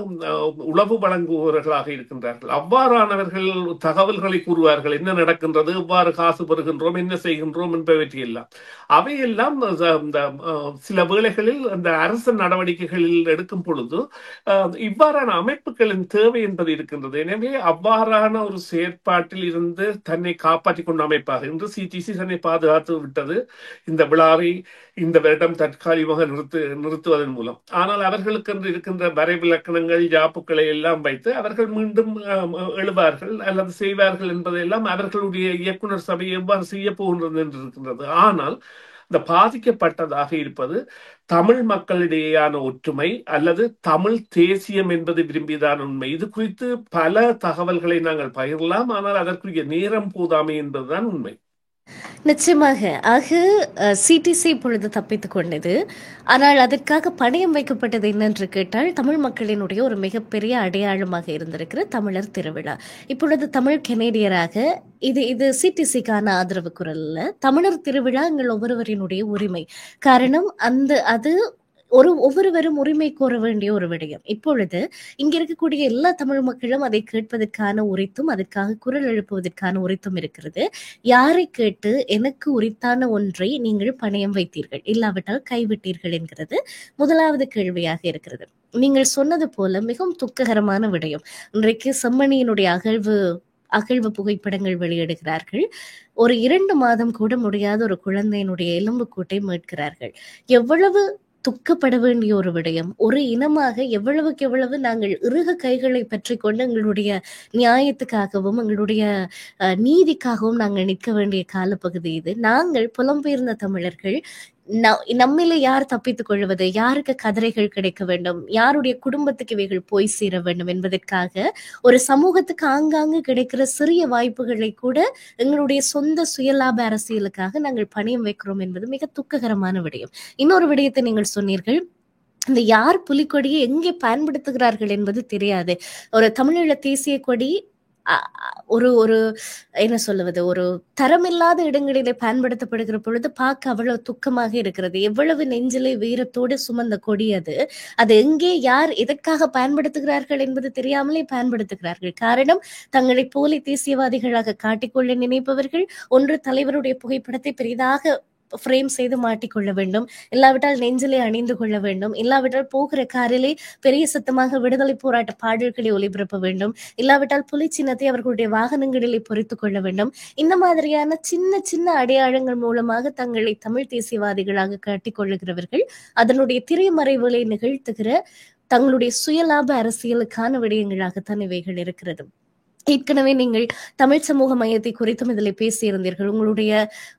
Speaker 1: உளவு வழங்குபவர்களாக இருக்கின்றார்கள். அவ்வாறானவர்கள் தகவல்களை கூறுவார்கள், என்ன நடக்கின்றது, எவ்வாறு காசு பெறுகின்றோம், என்ன செய்கின்றோம் என்பவற்றையெல்லாம். அவையெல்லாம் சில வேளைகளில் அந்த அரசு நடவடிக்கைகளில் எடுக்கும் பொழுது இவ்வாறான அமைப்புகளின் தேவை என்பது இருக்கின்றது. எனவே அவ்வாறான ஒரு செயற்பாட்டில் இருந்து தன்னை காப்பாற்றிக் கொண்ட அமைப்பாக இன்று சிடிசி தன்னை பாதுகாத்து விட்டது இந்த விழாவை இந்த வருடம் தற்காலிகமாக நிறுத்துவதன் மூலம். ஆனால் அவர்களுக்கு என்று இருக்கின்ற வரைவிலக்கணங்கள் ஜாப்புக்களை எல்லாம் வைத்து அவர்கள் மீண்டும் எழுவார்கள் அல்லது செய்வார்கள் என்பதையெல்லாம் அவர்களுடைய இயக்குனர் சபை எவ்வாறு செய்ய போகின்றது என்று இருக்கின்றது. ஆனால் இந்த பாதிக்கப்பட்டதாக இருப்பது தமிழ் மக்களிடையேயான ஒற்றுமை அல்லது தமிழ் தேசியம் என்பது விரும்பியதான உண்மை. இது குறித்து பல தகவல்களை நாங்கள் பகிரலாம், ஆனால் அதற்குரிய நேரம் போதாமை என்பதுதான் உண்மை.
Speaker 2: நிச்சயமாக. ஆக சிடிசி இப்பொழுது தப்பித்துக் கொண்டது. ஆனால் அதற்காக பணயம் வைக்கப்பட்டது என்னென்று கேட்டால், தமிழ் மக்களினுடைய ஒரு மிகப்பெரிய அடையாளமாக இருந்திருக்கிற தமிழர் திருவிழா. இப்பொழுது தமிழ் கெனேடியராக இது சிடிசிக்கான ஆதரவு குரல் அல்ல. தமிழர் திருவிழா எங்கள் ஒவ்வொருவரினுடைய உரிமை. காரணம் அது ஒவ்வொருவரும் உரிமை கோர வேண்டிய ஒரு விடயம். இப்பொழுது இங்க இருக்கக்கூடிய எல்லா தமிழ் மக்களும் அதை கேட்பதற்கான உரித்தும், அதற்காக குரல் எழுப்புவதற்கான உரித்தும் இருக்கிறது. யாரை கேட்டு எனக்கு உரித்தான ஒன்றை நீங்கள் பணயம் வைத்தீர்கள், இல்லாவிட்டால் கைவிட்டீர்கள் என்கிறது முதலாவது கேள்வியாக இருக்கிறது. நீங்கள் சொன்னது போல மிகவும் துக்ககரமான விடயம். இன்றைக்கு செம்மணியினுடைய அகழ்வு புகைப்படங்கள் வெளியிடுகிறார்கள். ஒரு 2 மாதம் கூட முடியாத ஒரு குழந்தையினுடைய எலும்புக்கூட்டை மீட்கிறார்கள். எவ்வளவு துக்கப்பட வேண்டிய ஒரு விடயம். ஒரு இனமாக எவ்வளவுக்கு எவ்வளவு நாங்கள் இறுக கைகளை பற்றி கொண்டு எங்களுடைய நியாயத்துக்காகவும் எங்களுடைய நீதிக்காகவும் நாங்கள் நிற்க வேண்டிய காலப்பகுதி இது. நாங்கள் புலம்பெயர்ந்த தமிழர்கள் நம்மில யார் தப்பித்துக் கொள்வது, யாருக்கு கதிரைகள் கிடைக்க வேண்டும், யாருடைய குடும்பத்துக்கு இவைகள் போய் சேர வேண்டும் என்பதற்காக ஒரு சமூகத்துக்கு ஆங்காங்கு கிடைக்கிற சிறிய வாய்ப்புகளை கூட எங்களுடைய சொந்த சுயலாப அரசியலுக்காக நாங்கள் பணியம் வைக்கிறோம் என்பது மிக துக்ககரமான விடயம். இன்னொரு விடயத்தை நீங்கள் சொன்னீர்கள், இந்த யார் புலிக்கொடியை எங்கே பயன்படுத்துகிறார்கள் என்பது தெரியாது. ஒரு தமிழீழ தேசிய கொடி ஒரு ஒரு என்ன சொல்லுவது, ஒரு தரமில்லாத இடங்களிலே பயன்படுத்தப்படுகிற பொழுது பார்க்க அவ்வளவு துக்கமாக இருக்கிறது. எவ்வளவு நெஞ்சிலே வீரத்தோடு சுமந்த கொடி அது. அது எங்கே யார் எதற்காக பயன்படுத்துகிறார்கள் என்பது தெரியாமலே பயன்படுத்துகிறார்கள். காரணம், தங்களை போலி தேசியவாதிகளாக காட்டிக்கொள்ள நினைப்பவர்கள் ஒன்று தலைவருடைய புகைப்படத்தை பெரிதாக ஃப்ரேம் செய்து மாட்டிக்கொள்ள வேண்டும், இல்லாவிட்டால் நெஞ்சிலே அணிந்து கொள்ள வேண்டும், இல்லாவிட்டால் போகிற காரிலே பெரிய சத்தமாக விடுதலை போராட்ட பாடல்களை ஒளிபரப்ப வேண்டும், இல்லாவிட்டால் புலி சின்னத்தை அவர்களுடைய வாகனங்களிலே பொறித்துக் கொள்ள வேண்டும். இந்த மாதிரியான சின்ன சின்ன அடையாளங்கள் மூலமாக தங்களை தமிழ் தேசியவாதிகளாக காட்டிக்கொள்ளுகிறவர்கள் அதனுடைய திரைமறைவுகளை நிகழ்த்துகிற தங்களுடைய சுயலாப அரசியலுக்கான விடயங்களாகத்தான் இவைகள் இருக்கிறது. ஏற்கனவே நீங்கள் தமிழ் சமூக மையத்தை குறித்தும் இதில் பேசியிருந்தீர்கள்.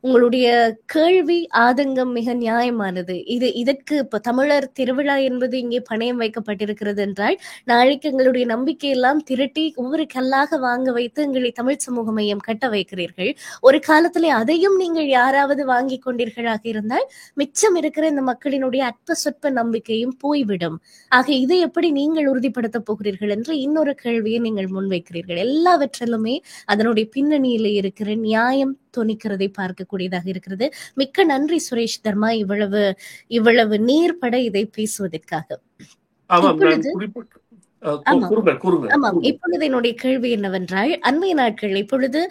Speaker 2: உங்களுடைய கேள்வி ஆதங்கம் மிக நியாயமானது. இதற்கு இப்ப தமிழர் திருவிழா என்பது இங்கே பணயம் வைக்கப்பட்டிருக்கிறது என்றால், நாளைக்கு எங்களுடைய நம்பிக்கையெல்லாம் திரட்டி ஒவ்வொரு கல்லாக வாங்க வைத்து எங்களை தமிழ் சமூக மையம் கட்ட வைக்கிறீர்கள். ஒரு காலத்திலே அதையும் நீங்கள் யாராவது வாங்கி கொண்டீர்களாக இருந்தால் மிச்சம் இருக்கிற இந்த மக்களினுடைய அற்ப சொற்ப நம்பிக்கையும் போய்விடும். ஆக இதை எப்படி நீங்கள் உறுதிப்படுத்த போகிறீர்கள் என்று இன்னொரு கேள்வியை நீங்கள் முன்வைக்கிறீர்கள். எல்லாவற்றிலுமே அதனுடைய பின்னணியில இருக்கிற நியாயம் தொனிக்கிறதை பார்க்கக்கூடியதாக இருக்கிறது. மிக்க நன்றி சுரேஷ் தர்மா, இவ்வளவு நீர்பட இதை பேசுவதற்காக. இப்பொழுது என்னுடைய கேள்வி என்னவென்றால், அண்மைய நாட்கள் இப்பொழுது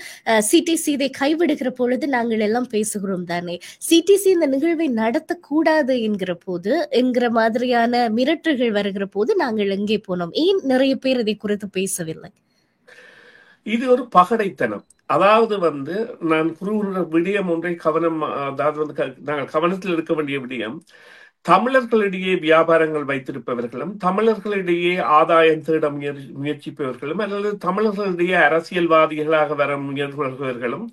Speaker 2: சிடிசி இதை கைவிடுகிற பொழுது நாங்கள் எல்லாம் பேசுகிறோம் தானே, சிடிசி இந்த நிகழ்வை நடத்தக்கூடாது என்கிற மாதிரியான மிரட்டல்கள் வருகிற போது நாங்கள் எங்கே போனோம்? ஏன் நிறைய பேர் இதை குறித்து பேசவில்லை?
Speaker 1: இது ஒரு பகடைத்தனம். அதாவது நான் கூறுகிற விடயம் ஒன்றை நாங்கள் கவனத்தில் இருக்க வேண்டிய விடயம், தமிழர்களிடையே வியாபாரங்கள் வைத்திருப்பவர்களும், தமிழர்களிடையே ஆதாயம் தேட முயற்சிப்பவர்களும், அல்லது தமிழர்களிடையே அரசியல்வாதிகளாக வர முயல்பவர்களும்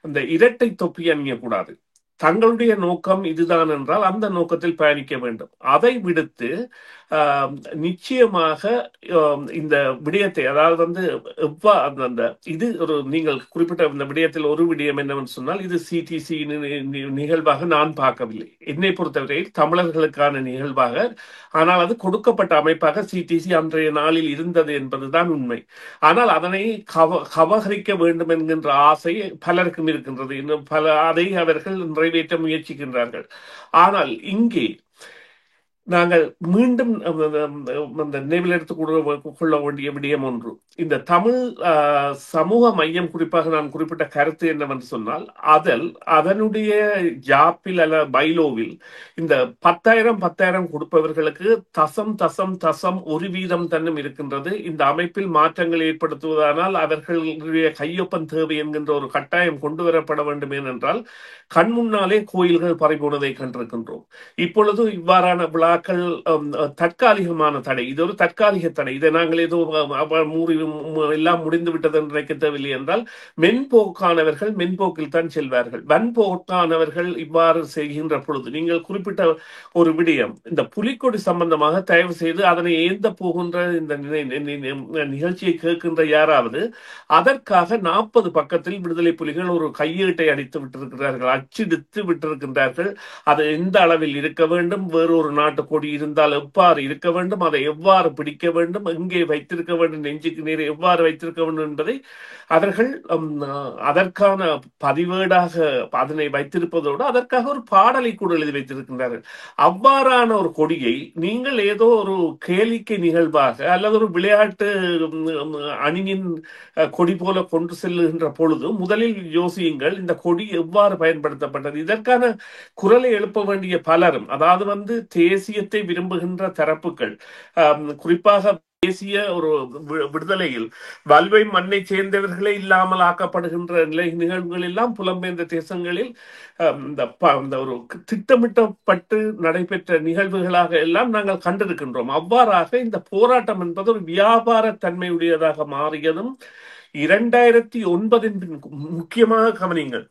Speaker 1: அந்த இரட்டை தொப்பி அணியக்கூடாது. தங்களுடைய நோக்கம் இதுதான் என்றால் அந்த நோக்கத்தில் பயணிக்க வேண்டும். அதை விடுத்து நிச்சயமாக இந்த விடயத்தை, அதாவது இது ஒரு நீங்கள் குறிப்பிட்ட இந்த விடயத்தில் ஒரு விடயம் என்னவென்று சொன்னால், இது சிடிசி நிகழ்வாக நான் பார்க்கவில்லை. என்னை பொறுத்தவரையில் தமிழர்களுக்கான நிகழ்வாக, ஆனால் அது கொடுக்கப்பட்ட அமைப்பாக சிடிசி அன்றைய நாளில் இருந்தது என்பதுதான் உண்மை. ஆனால் அதனை கவகரிக்க வேண்டும் என்கின்ற ஆசை பலருக்கும் இருக்கின்றது. இன்னும் அதை அவர்கள் நிறைவேற்ற முயற்சிக்கின்றார்கள். ஆனால் இங்கே நாங்கள் மீண்டும் நினைவில் எடுத்துக் கொள்ள வேண்டிய விடயம் ஒன்று, இந்த தமிழ் சமூக மையம் குறிப்பாக நான் குறிப்பிட்ட கருத்து என்னவென்று சொன்னால், அதனுடைய ஜாப்பில் அல்ல பைலோவில் இந்த 10,000 கொடுப்பவர்களுக்கு தசம் 1% தன்னும் இருக்கின்றது. இந்த அமைப்பில் மாற்றங்கள் ஏற்படுத்துவதானால் அவர்களுடைய கையொப்பம் தேவை என்கின்ற ஒரு கட்டாயம் கொண்டு வரப்பட வேண்டும். ஏனென்றால் கண் முன்னாலே கோயில்கள் பறிபோனதை கண்டிருக்கின்றோம். இப்பொழுது இவ்வாறான விழாக்கள் தற்காலிகமான தடை, இது ஒரு தற்காலிக தடை. இதை நாங்கள் ஏதோ எல்லாம் முடிந்து விட்டது என்று நினைக்க தேவையில்லை என்றால், மென்போக்கானவர்கள் மென்போக்கில் தான் செல்வார்கள். வன்போக்கானவர்கள் இவ்வாறு செய்கின்ற பொழுது, நீங்கள் குறிப்பிட்ட ஒரு விடயம், இந்த புலிக்கொடி சம்பந்தமாக தயவு செய்து அதனை ஏந்த போகின்ற இந்த நிகழ்ச்சியை கேட்கின்ற யாராவது அதற்காக 40 பக்கத்தில் விடுதலை புலிகள் ஒரு கையீட்டை அடித்து விட்டிருக்கிறார்கள், அச்சிடித்து விட்டிருக்கின்றார்கள். அது எந்த அளவில் இருக்க வேண்டும், வேறொரு நாட்டு கொடி இருந்தால் எவ்வாறு இருக்க வேண்டும், அதை எவ்வாறு பிடிக்க வேண்டும், எங்கே வைத்திருக்க வேண்டும், நெஞ்சுக்கு நேர் எவ்வாறு வைத்திருக்க வேண்டும் என்பதை அவர்கள் அதற்கான பதிவேடாக அதனை வைத்திருப்பதோடு அதற்காக ஒரு பாடலை கூட எழுதி வைத்திருக்கின்றார்கள். அவ்வாறான ஒரு கொடியை நீங்கள் ஏதோ ஒரு கேளிக்கை நிகழ்வாக அல்லது ஒரு விளையாட்டு அணியின் கொடி போல கொண்டு செல்லுகின்ற பொழுது முதலில் யோசியுங்கள், இந்த கொடி எவ்வாறு பயன்படுத்தப்பட்டது. இதற்கான குரலை எழுப்ப வேண்டிய பலரும், அதாவது தேசியத்தை விரும்புகின்ற தரப்புகள், குறிப்பாக தேசிய ஒரு விடுதலையில் வல்வை மண்ணை சேர்ந்தவர்களே இல்லாமல் ஆக்கப்படுகின்ற நிகழ்வுகள் எல்லாம் புலம்பெயர்ந்த தேசங்களில் இந்த ஒரு திட்டமிட்டப்பட்டு நடைபெற்ற நிகழ்வுகளாக எல்லாம் நாங்கள் கண்டிருக்கின்றோம். அவ்வாறாக இந்த போராட்டம் என்பது ஒரு வியாபார தன்மையுடையதாக மாறியதும் 2009 முக்கியமாக கவனிங்கள்.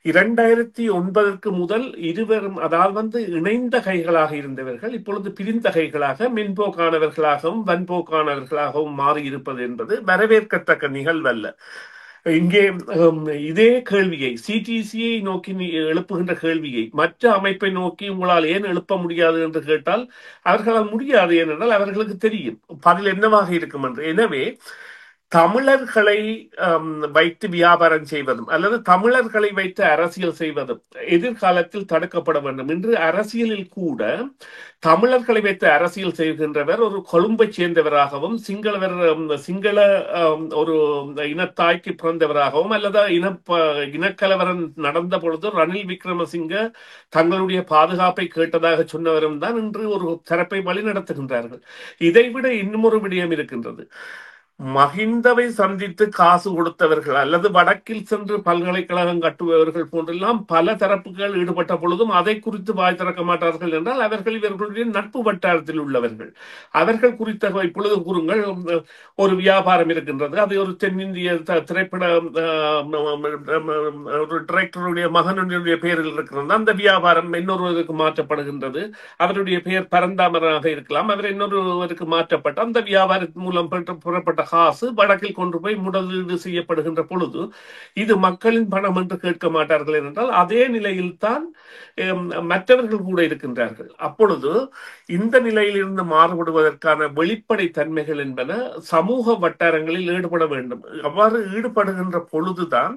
Speaker 1: 2009 முதல் இருவரும், அதாவது இணைந்த கைகளாக இருந்தவர்கள் இப்பொழுது பிரிந்த கைகளாக மென்போக்கானவர்களாகவும் வன்போக்கானவர்களாகவும் மாறி இருப்பது என்பது வரவேற்கத்தக்க நிகழ்வல்ல. இங்கே இதே கேள்வியை, சிடிசியை நோக்கி எழுப்புகின்ற கேள்வியை மற்ற அமைப்பை நோக்கி உங்களால் ஏன் எழுப்ப முடியாது என்று கேட்டால் அவர்களால் முடியாது. ஏனென்றால் அவர்களுக்கு தெரியும் பதில் என்னவாக இருக்கும் என்று. எனவே தமிழர்களை வைத்து வியாபாரம் செய்வதும் அல்லது தமிழர்களை வைத்து அரசியல் செய்வதும் எதிர்காலத்தில் தடுக்கப்பட வேண்டும். இன்று அரசியலில் கூட தமிழர்களை வைத்து அரசியல் செய்கின்றவர் ஒரு கொழும்பை சேர்ந்தவராகவும் சிங்கள ஒரு இனத்தாய்க்கு பிறந்தவராகவும் அல்லது இனக்கலவரம் நடந்த பொழுது ரணில் விக்ரமசிங்க தங்களுடைய பாதுகாப்பை கேட்டதாக சொன்னவரும் தான் இன்று ஒரு தரப்பை வழிநடத்துகின்றார்கள். இதைவிட இன்னும் ஒரு விடயம் இருக்கின்றது. மஹிந்தவை சந்தித்து காசு கொடுத்தவர்கள் அல்லது வடக்கில் சென்று பல்கலைக்கழகம் கட்டுபவர்கள் போன்றெல்லாம் பல தரப்புகள் ஈடுபட்ட பொழுதும் அதை குறித்து வாய் திறக்க மாட்டார்கள் என்றால் அவர்கள் இவர்களுடைய நட்பு வட்டாரத்தில் உள்ளவர்கள். அவர்கள் குறித்த இப்பொழுது கூறுங்கள், ஒரு வியாபாரம் இருக்கின்றது, அது ஒரு தென்னிந்திய திரைப்பட ஒரு டிரெக்டருடைய மகனுடைய பெயரில் இருக்கிறது. அந்த வியாபாரம் இன்னொருவருக்கு மாற்றப்படுகின்றது. அவருடைய பெயர் பரந்தாமராக இருக்கலாம், அவர் இன்னொருவருக்கு மாற்றப்பட்ட அந்த வியாபாரத்தின் மூலம் புறப்பட்ட காசு வடக்கில் கொண்டு போய் முதலீடு செய்யப்படுகின்ற பொழுது இது மக்களின் பணம் என்று கேட்க மாட்டார்கள் என்றால் அதே நிலையில் தான் மற்றவர்கள் கூட இருக்கின்றார்கள். அப்பொழுது இந்த நிலையிலிருந்து மாறுபடுவதற்கான வெளிப்படை தன்மைகள் என்பன சமூக வட்டாரங்களில் ஈடுபட வேண்டும். அவ்வாறு ஈடுபடுகின்ற பொழுதுதான்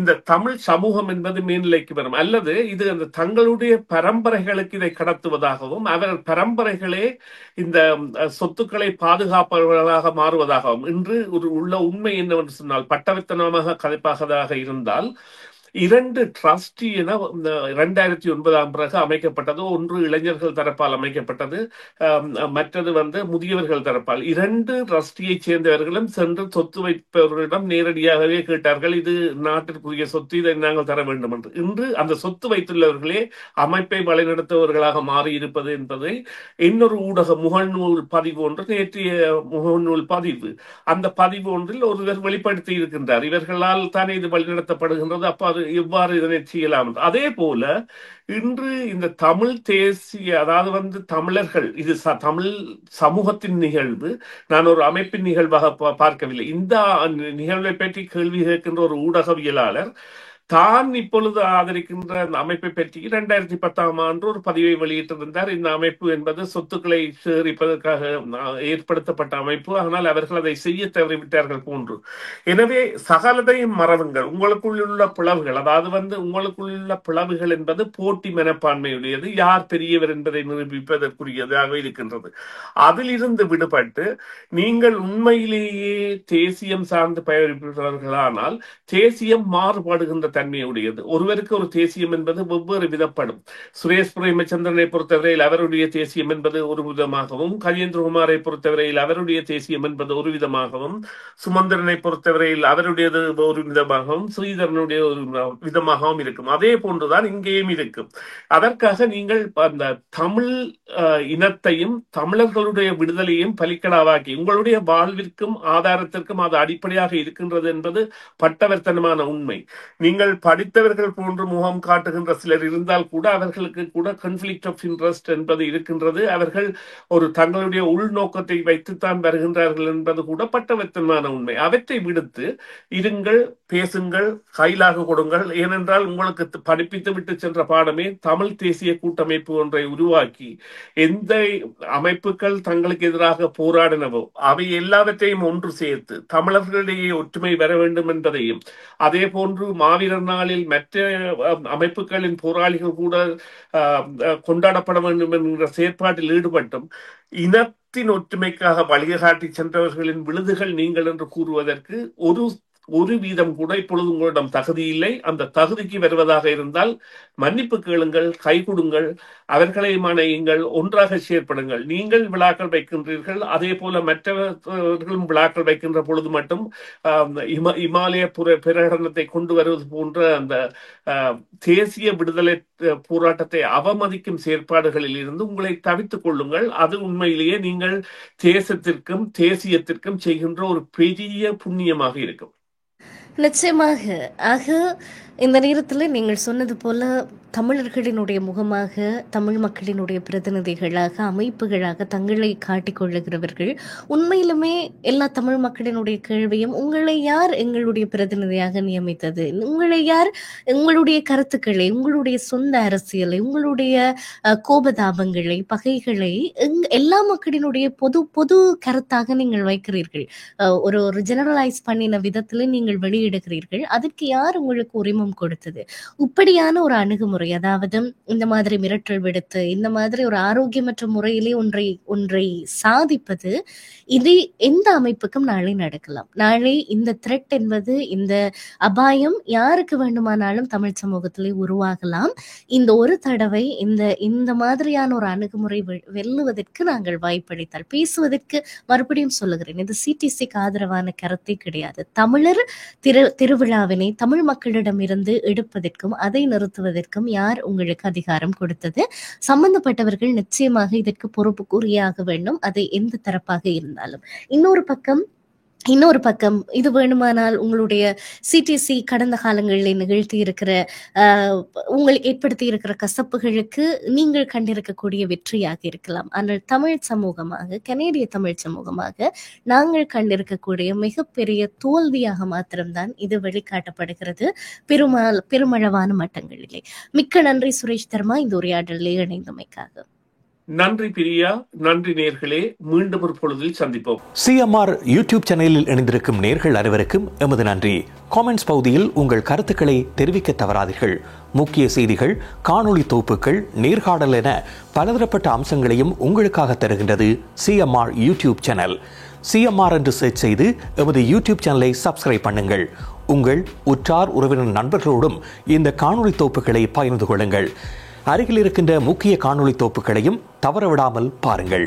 Speaker 1: இந்த தமிழ் சமூகம் என்பது மேல்நிலைக்கு வரும். அல்லது இது அந்த தங்களுடைய பரம்பரைகளுக்கு இதை கடத்துவதாகவும் அவர் பரம்பரைகளே இந்த சொத்துக்களை பாதுகாப்பவர்களாக மாறுவதாகவும். இன்று உள்ள உண்மை என்னவென்று சொன்னால், பட்டவர்த்தனமாக கதைப்பாகதாக இருந்தால் 2 ட்ரஸ்டி என 2009 பிறகு அமைக்கப்பட்டது. ஒன்று இளைஞர்கள் தரப்பால் அமைக்கப்பட்டது, மற்றது முதியவர்கள் தரப்பால். 2 ட்ரஸ்டியை சேர்ந்தவர்களும் சென்று சொத்து வைப்பவர்களிடம் நேரடியாகவே கேட்டார்கள், இது நாட்டிற்குரிய சொத்து, இதை நாங்கள் தர வேண்டும் என்று. இன்று அந்த சொத்து வைத்துள்ளவர்களே அமைப்பை வழிநடத்துவர்களாக மாறி இருப்பது என்பதை இன்னொரு ஊடக முகநூல் பதிவு ஒன்று, நேற்றைய முகநூல் பதிவு, அந்த பதிவு ஒன்றில் ஒருவர் வெளிப்படுத்தி இருக்கின்றார். இவர்களால் தானே இது வழிநடத்தப்படுகின்றது, அப்ப அது எவ்வாறு இதனை செய்யலாம். அதே போல இன்று இந்த தமிழ் தேசிய, அதாவது தமிழர்கள், இது தமிழ் சமூகத்தின் நிகழ்வு, நான் ஒரு அமைப்பின் நிகழ்வாக பார்க்கவில்லை. இந்த நிகழ்வை பற்றி கேள்வி கேட்கின்ற ஒரு ஊடகவியலாளர் தான் இப்பொழுது ஆதரிக்கின்ற அந்த அமைப்பை பற்றி 2010 ஆண்டு ஒரு பதிவை வெளியிட்டிருந்தார். இந்த அமைப்பு என்பது சொத்துக்களை சேகரிப்பதற்காக ஏற்படுத்தப்பட்ட அமைப்பு, ஆனால் அவர்கள் அதை செய்ய தவறிவிட்டார்கள் போன்று. எனவே சகலதையும் மறவுங்கள். உங்களுக்குள் உள்ள பிளவுகள், அதாவது உங்களுக்குள்ள பிளவுகள் என்பது போட்டி மனப்பான்மையுடையது, யார் பெரியவர் என்பதை நிரூபிப்பதற்குரியதாக இருக்கின்றது. அதிலிருந்து விடுபட்டு நீங்கள் உண்மையிலேயே தேசியம் சார்ந்து பயணிப்பவர்களானால் தேசியம் மாறுபடுகின்ற தன்மையுடையது. ஒருவருக்கு ஒரு தேசியம் என்பது வெவ்வேறு விதப்படும். சுரேஷ் பிரேமச்சந்திரனை பொறுத்தவரையில் அவருடைய தேசியம் என்பது ஒரு விதமாகவும், கஜேந்திரகுமாரை பொறுத்தவரையில் அவருடைய தேசியம் என்பது ஒரு விதமாகவும், சுமந்திரனை பொறுத்தவரையில் அவருடையது ஒரு விதமாகவும், ஸ்ரீதரனுடைய ஒரு விதமாகவும் இருக்கும். அதே போன்றுதான் இங்கேயும் இருக்கும். அதற்காக நீங்கள் அந்த தமிழ் இனத்தையும் தமிழர்களுடைய விடுதலையும் பலிக்கடாவாக்கி உங்களுடைய வாழ்விற்கும் ஆதாரத்திற்கும் அது அடிப்படையாக இருக்கின்றது என்பது பட்டவர்த்தனமான உண்மை. நீங்கள் நீங்கள் படித்தவர்கள் போன்று முகம் காட்டுகின்ற சிலர் இருந்தால் கூட அவர்களுக்கு கூட கான்ஃபிளிக்ட் ஆஃப் இன்ட்ரெஸ்ட் என்பது இருக்கின்றது. அவர்கள் ஒரு தங்களுடைய உள்நோக்கத்தை வைத்துத்தான் வருகின்றார்கள் என்பது கூட பட்டவர்த்தனமான உண்மை. அவற்றை விடுத்து இருங்கள், பேசுங்கள், கையிலாக கொடுங்கள். ஏனென்றால் உங்களுக்கு படிப்பித்து விட்டு சென்ற பாடமே தமிழ் தேசிய கூட்டமைப்பு ஒன்றை உருவாக்கி எந்த அமைப்புகள் தங்களுக்கு எதிராக போராடினவோ அவை எல்லாவற்றையும் ஒன்று சேர்த்து தமிழர்களிடையே ஒற்றுமை வர வேண்டும் என்பதையும், அதே போன்று மாவீரர் நாளில் மற்ற அமைப்புகளின் போராளிகள் கூட கொண்டாடப்பட வேண்டும் என்கிற செயற்பாட்டில் ஈடுபட்டும் இனத்தின் ஒற்றுமைக்காக வழிகாட்டி சென்றவர்களின் விழுதுகள் நீங்கள் என்று கூறுவதற்கு ஒரு வீதம் கூட இப்பொழுது உங்களிடம் தகுதி இல்லை. அந்த தகுதிக்கு வருவதாக இருந்தால் மன்னிப்பு கேளுங்கள், கை கொடுங்கள், அவர்களை மனையுங்கள், ஒன்றாக செயற்படுங்கள். நீங்கள் விழாக்கள் வைக்கின்றீர்கள், அதே போல மற்றவர்களும் விழாக்கள் வைக்கின்ற பொழுது மட்டும் இமாலய பிரகடனத்தை கொண்டு வருவது போன்ற அந்த தேசிய விடுதலை போராட்டத்தை அவமதிக்கும் செயற்பாடுகளில் இருந்து உங்களை தவித்துக் கொள்ளுங்கள். அது உண்மையிலேயே நீங்கள் தேசத்திற்கும் தேசியத்திற்கும் செய்கின்ற ஒரு பெரிய புண்ணியமாக இருக்கும்.
Speaker 2: நிச்சயமாக. ஆக இந்த நேரத்தில் நீங்கள் சொன்னது போல தமிழர்களினுடைய முகமாக, தமிழ் மக்களினுடைய பிரதிநிதிகளாக, அமைப்புகளாக தங்களை காட்டிக்கொள்ளுகிறவர்கள் உண்மையிலுமே எல்லா தமிழ் மக்களினுடைய கேள்வியும், உங்களை யார் எங்களுடைய பிரதிநிதியாக நியமித்தது? உங்களை யார் உங்களுடைய கருத்துக்களை, உங்களுடைய சொந்த அரசியலை, உங்களுடைய கோபதாபங்களை, பகைகளை எல்லா மக்களினுடைய பொது கருத்தாக நீங்கள் வைக்கிறீர்கள். ஒரு ஜெனரலைஸ் பண்ணின விதத்தில் நீங்கள் வெளியிடுகிறீர்கள். அதற்கு யார் உங்களுக்கு உரிமம் கொடுத்தது? இப்படியான ஒரு அணுகுமுறை, அதாவது இந்த மாதிரி மிரட்டல் விடுத்து இந்த மாதிரி ஒரு ஆரோக்கியமற்ற முறையிலே ஒன்றை சாதிப்பது, இது எந்த அமைப்புக்கும் நாளை நடக்கலாம். நாளை இந்த த்ரெட் என்பது, இந்த அபாயம் யாருக்கு வேண்டுமானாலும் தமிழ் சமூகத்திலே உருவாகலாம். இந்த ஒரு தடவை இந்த மாதிரியான ஒரு அணுகுமுறை வெல்லுவதற்கு நாங்கள் வாய்ப்பளித்தால், பேசுவதற்கு மறுபடியும் சொல்லுகிறேன், இது சிடிசிக்கு ஆதரவான கருத்தை கிடையாது. தமிழர் திருவிழாவினை தமிழ் மக்களிடமிருந்து எடுப்பதற்கும் அதை நிறுத்துவதற்கும் யார் உங்களுக்கு அதிகாரம் கொடுத்தது? சம்பந்தப்பட்டவர்கள் நிச்சயமாக இதற்கு பொறுப்பு கூறியாக வேண்டும், அது எந்த தரப்பாக இருந்தாலும். இன்னொரு பக்கம் இது வேணுமானால் உங்களுடைய சிடிசி கடந்த காலங்களில் நிகழ்த்தி இருக்கிற உங்களுக்கு ஏற்படுத்தி இருக்கிற கசப்புகளுக்கு நீங்கள் கண்டிருக்கக்கூடிய வெற்றியாக இருக்கலாம். ஆனால் தமிழ் சமூகமாக, கனேடிய தமிழ் சமூகமாக நாங்கள் கண்டிருக்கக்கூடிய மிகப்பெரிய தோல்வியாக மாத்திரம்தான் இது வெளிக்காட்டப்படுகிறது பெருமளவான மட்டங்களிலே. மிக்க நன்றி சுரேஷ் தர்மா, இந்த உரையாடலில் இணைந்தமைக்காக.
Speaker 1: நன்றி பிரியா, நன்றி நேர்களே. மீண்டும் ஒரு பொழுதில் சந்திப்போம்.
Speaker 3: சிஎம்ஆர் யூடியூப் சேனலில் இணைந்திருக்கும் நேர்கள் அனைவருக்கும் எமது நன்றி. காமெண்ட்ஸ் பகுதியில் உங்கள் கருத்துக்களை தெரிவிக்க தவறாதீர்கள். முக்கிய செய்திகள், காணொளி தொகுப்புகள், நேர்காணல் என பலதரப்பட்ட அம்சங்களையும் உங்களுக்காக தருகின்றது சிஎம்ஆர் யூடியூப் சேனல். சிஎம்ஆர் என்று சர்ச் செய்து எமது யூடியூப் சேனலை சப்ஸ்கிரைப் பண்ணுங்கள். உங்கள் உற்றார் உறவினர் நண்பர்களோடும் இந்த காணொளி தொகுப்புகளை பகிர்ந்து கொள்ளுங்கள். அருகில் இருக்கின்ற முக்கிய காணொளி தொகுப்புகளையும் தவறவிடாமல் பாருங்கள்.